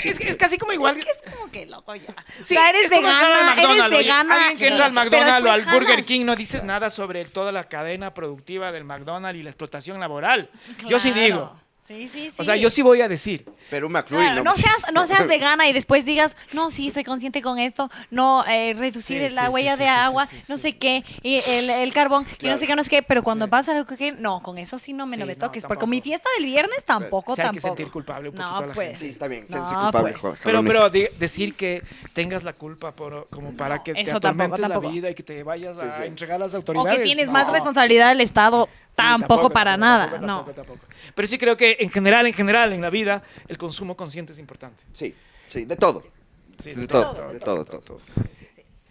Es casi como igual... Es como que loco ya. Sí, o sea, eres es como entrar al vegana, eres McDonald's, oye. vegana. Alguien que entra al pero McDonald's o al después Burger jalas. King no dices nada sobre toda la cadena productiva del McDonald's y la explotación laboral. Yo sí Claro. digo. Sí, sí, sí. O sea, yo sí voy a decir. Pero un McFlurry Claro, no seas vegana y después digas, no, sí, soy consciente con esto, no, reducir Sí, la sí, huella sí, de sí, sí, agua, sí, sí, no sí. sé qué, y el carbón, y Claro. no sé qué, no sé qué, pero cuando pasa algo que, no, con eso sí no me Sí, me no, toques, porque tampoco. con mi fiesta del viernes tampoco, Sí, hay que tampoco. sentir culpable un poquito no, a la pues. gente. Sí, está bien, No, sentirse culpable, pues. joder, Pero jalones. decir que tengas la culpa como para que te eso tampoco, atormentes la tampoco. vida y que te vayas Sí, a sí. entregar a las O autoridades. que tienes no. más responsabilidad del Estado, Sí, tampoco para nada, no. Tampoco. Pero sí creo que en general, en la vida, el consumo consciente es importante. Sí, sí, de todo. Sí, De todo, de todo.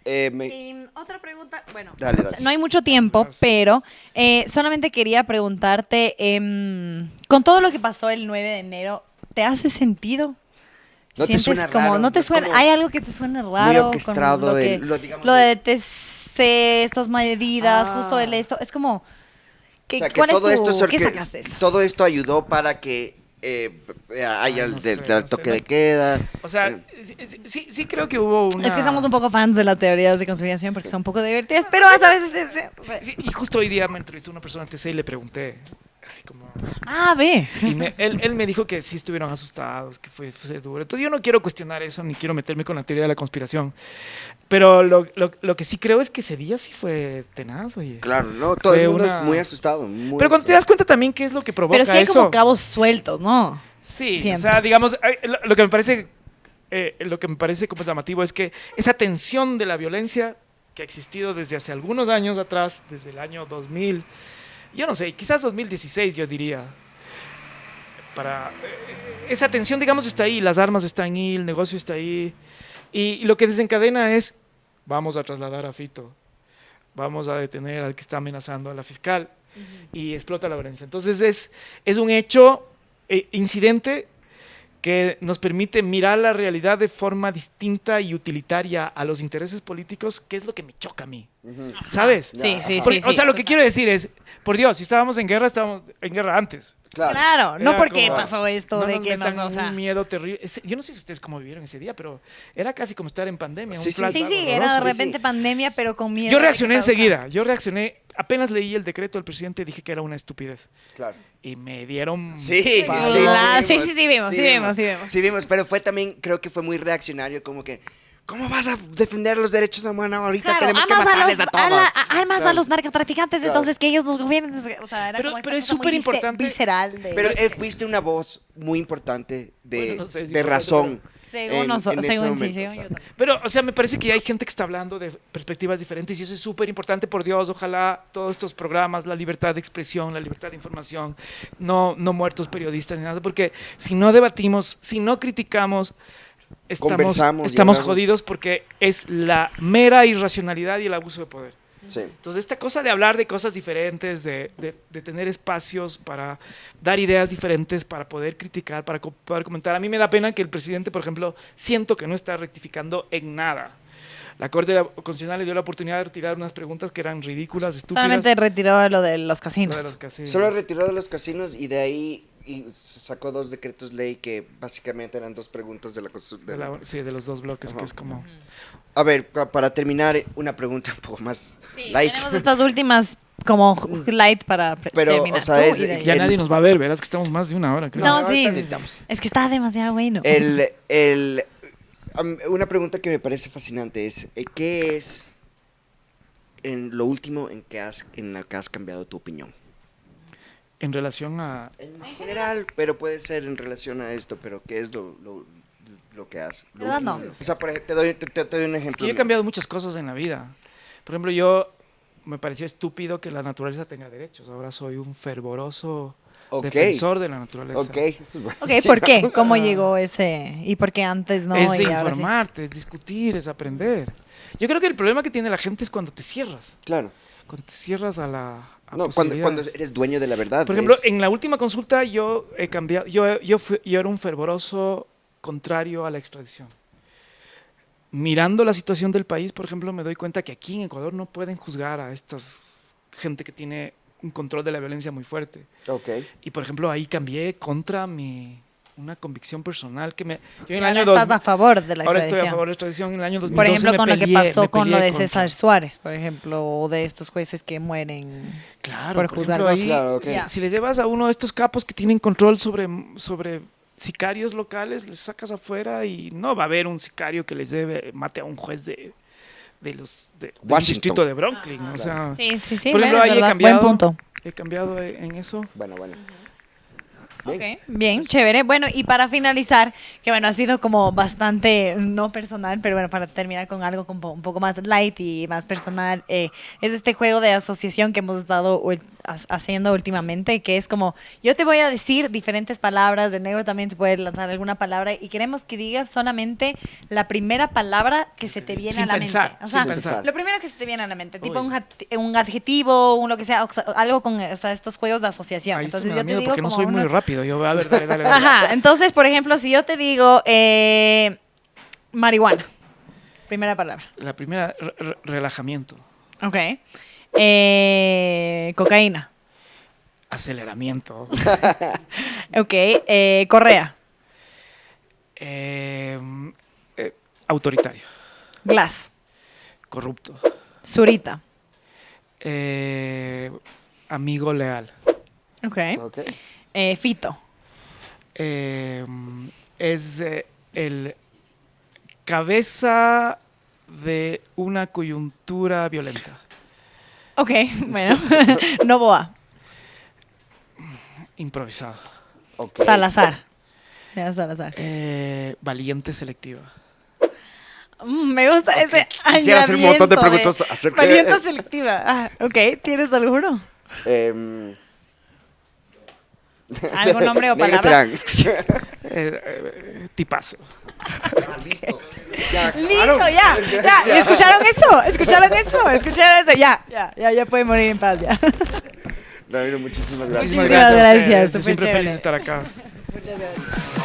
Y otra pregunta, bueno, Dale, dale. no hay mucho tiempo, pero solamente quería preguntarte, con todo lo que pasó el 9 de enero, ¿te hace sentido? ¿No te ¿Sientes suena como, raro? no te Es suena, como hay algo que te suene raro orquestado con lo que, digamos, lo de TC, estas medidas, Ah. justo el esto, es como, O sea, que ¿cuál es todo esto tu, qué sacas de eso? todo esto ayudó para que haya no el sé, del no toque sé. de queda. O sea, sí creo que hubo una... Es que somos un poco fans de las teorías de conspiración porque son un poco divertidas, pero a veces... Sí, y justo hoy día me entrevistó una persona en TC y le pregunté, así como... Ve. Y él me dijo que sí estuvieron asustados, que fue duro. Entonces yo no quiero cuestionar eso, ni quiero meterme con la teoría de la conspiración. Pero lo que sí creo es que ese día sí fue tenaz, oye. Claro, no, todo Fue el mundo una- es muy asustado. Muy Pero cuando te das asustado. cuenta también qué es lo que provoca Pero sí hay eso. como cabos sueltos, ¿no? Sí, Siento. o sea, digamos, lo que me parece como llamativo es que esa tensión de la violencia que ha existido desde hace algunos años atrás, desde el año 2000, yo no sé, quizás 2016 yo diría, esa tensión, digamos, está ahí, las armas están ahí, el negocio está ahí, y lo que desencadena es, vamos a trasladar a Fito, vamos a detener al que está amenazando a la fiscal, y explota la violencia. Entonces es un hecho incidente que nos permite mirar la realidad de forma distinta y utilitaria a los intereses políticos, que es lo que me choca a mí. Ujú. ¿Sabes? Sí, sí, Porque, sí. o sea, lo que quiero decir es, por Dios, si estábamos en guerra antes. Claro. No Era porque como- pasó esto No de nos que metan nos, o sea, un miedo terrible. Yo no sé si ustedes cómo vivieron ese día, pero era casi como estar en pandemia. Sí, un sí. flashback sí, horroroso. era de sí, repente sí. pandemia, pero con miedo. Yo de que reaccioné causa- enseguida. Apenas leí el decreto del presidente, dije que era una estupidez. Claro. Y me dieron... Sí, Hola. sí, Sí vimos. Sí vimos, pero fue también, creo que fue muy reaccionario, como que, ¿cómo vas a defender los derechos humanos ahorita? Claro, Tenemos que amas matarles a todos. armas a Claro. los narcotraficantes, Claro. entonces que ellos nos gobiernen. O sea, era Pero- como esta pero es cosa muy súper importante. visceral. De, Pero fuiste una voz muy importante de, Bueno, no sé si de fue- razón. según nosotros, ese según momento, sí, según o sea. yo también. Pero, o sea, me parece que hay gente que está hablando de perspectivas diferentes y eso es súper importante, por Dios. Ojalá todos estos programas, la libertad de expresión, la libertad de información, no muertos periodistas ni nada, porque si no debatimos, si no criticamos, Conversamos, estamos dialogamos. jodidos porque es la mera irracionalidad y el abuso de poder. Sí. Entonces, esta cosa de hablar de cosas diferentes, de tener espacios para dar ideas diferentes, para poder criticar, para poder comentar. A mí me da pena que el presidente, por ejemplo, siento que no está rectificando en nada. La Corte Constitucional le dio la oportunidad de retirar unas preguntas que eran ridículas, estúpidas. Solamente retiró lo de los Lo casinos. de los casinos. Solo retiró de los casinos y de ahí sacó 2 decretos ley que básicamente eran 2 preguntas de la Constitución. Sí, de los dos bloques, Ajá. que es como... A ver, para terminar, una pregunta un poco más light. Tenemos estas últimas como light para Pero, terminar. o sea, es- Y de ahí. Ya El- nadie nos va a ver, verás que estamos más de una hora, creo. No, No, sí. ahorita sí, necesitamos. sí. Es que está demasiado bueno. Una pregunta que me parece fascinante es, ¿qué es en lo último en la que has cambiado tu opinión? En relación a... En general, pero puede ser en relación a esto, pero ¿qué es lo que haces? Lo ¿Verdad? último. No. O sea, por ejemplo, te doy un Es ejemplo. que yo he cambiado muchas cosas en la vida. Por ejemplo, me pareció estúpido que la naturaleza tenga derechos. Ahora soy un fervoroso Ok. defensor de la naturaleza. Ok, eso es Ok, buenísimo. ¿por qué? ¿Cómo llegó ese? ¿Y por qué antes no? Es y ahora sí? informarte, es discutir, es aprender. Yo creo que el problema que tiene la gente es cuando te cierras. Claro. Cuando te cierras a la a No, cuando posibilidades. eres dueño de la verdad. Por ejemplo, es- en la última consulta yo he cambiado, yo era un fervoroso contrario a la extradición. Mirando la situación del país, por ejemplo, me doy cuenta que aquí en Ecuador no pueden juzgar a esta gente que tiene un control de la violencia muy fuerte. Ok. Y por ejemplo, ahí cambié contra una convicción personal que me... Yo en Y ahora el año estás a favor de la ahora estoy a extradición. favor de la extradición. En el año 2012 Por ejemplo, me con lo que peleé- pasó me con lo peleé de contra- César Suárez, por ejemplo, o de estos jueces que mueren. Claro, por por juzgar ejemplo, cosas. ahí, Claro, ok. Ya. si le llevas a uno de estos capos que tienen control sobre sicarios locales, les sacas afuera y no va a haber un sicario que les mate a un juez del Washington. distrito de Brooklyn. O sea, Sí, sí, sí. por ejemplo, bueno, ahí es he verdad. Buen cambiado, punto. he cambiado en eso. Bueno. Ok, bien, chévere. Bueno, y para finalizar, que bueno, ha sido como bastante no personal, pero bueno, para terminar con algo como un poco más light y más personal, es este juego de asociación que hemos estado haciendo últimamente, que es como, yo te voy a decir diferentes palabras, de negro también se puede lanzar alguna palabra, y queremos que digas solamente la primera palabra que se te viene Sin a la pensar, mente. O sea, sin pensar. lo primero que se te viene a la mente, tipo Uy. un adjetivo, un lo que sea, o sea, algo con, o sea, estos juegos de asociación. Ahí sí Entonces me da yo te miedo digo porque no como soy muy uno- rápido. Yo, a ver, dale. Ajá, entonces, por ejemplo, si yo te digo marihuana, primera palabra. La primera, relajamiento, Ok. Cocaína. aceleramiento, Ok. Correa. autoritario, Glass. corrupto, Zurita. amigo leal. Ok. Ok. Fito. Es el cabeza de una coyuntura violenta. Ok, bueno. Novoa. Improvisado. Ok. Salazar. Ya, Salazar. Valiente selectiva. Me gusta ese Quisiera hacer un montón de añadiendo preguntas acerca de- Valiente selectiva. Ah, ok, ¿tienes alguno? ¿Algún nombre o Negro palabra? Terán. Tipazo. Listo. Ya, Listo, acabaron. ya. ¿Escucharon eso? ¿Escucharon eso? Ya pueden morir en paz, ya. Ramiro, muchísimas gracias. Muchísimas a ustedes. gracias, Estoy súper siempre chévere. feliz de estar acá. Muchas gracias.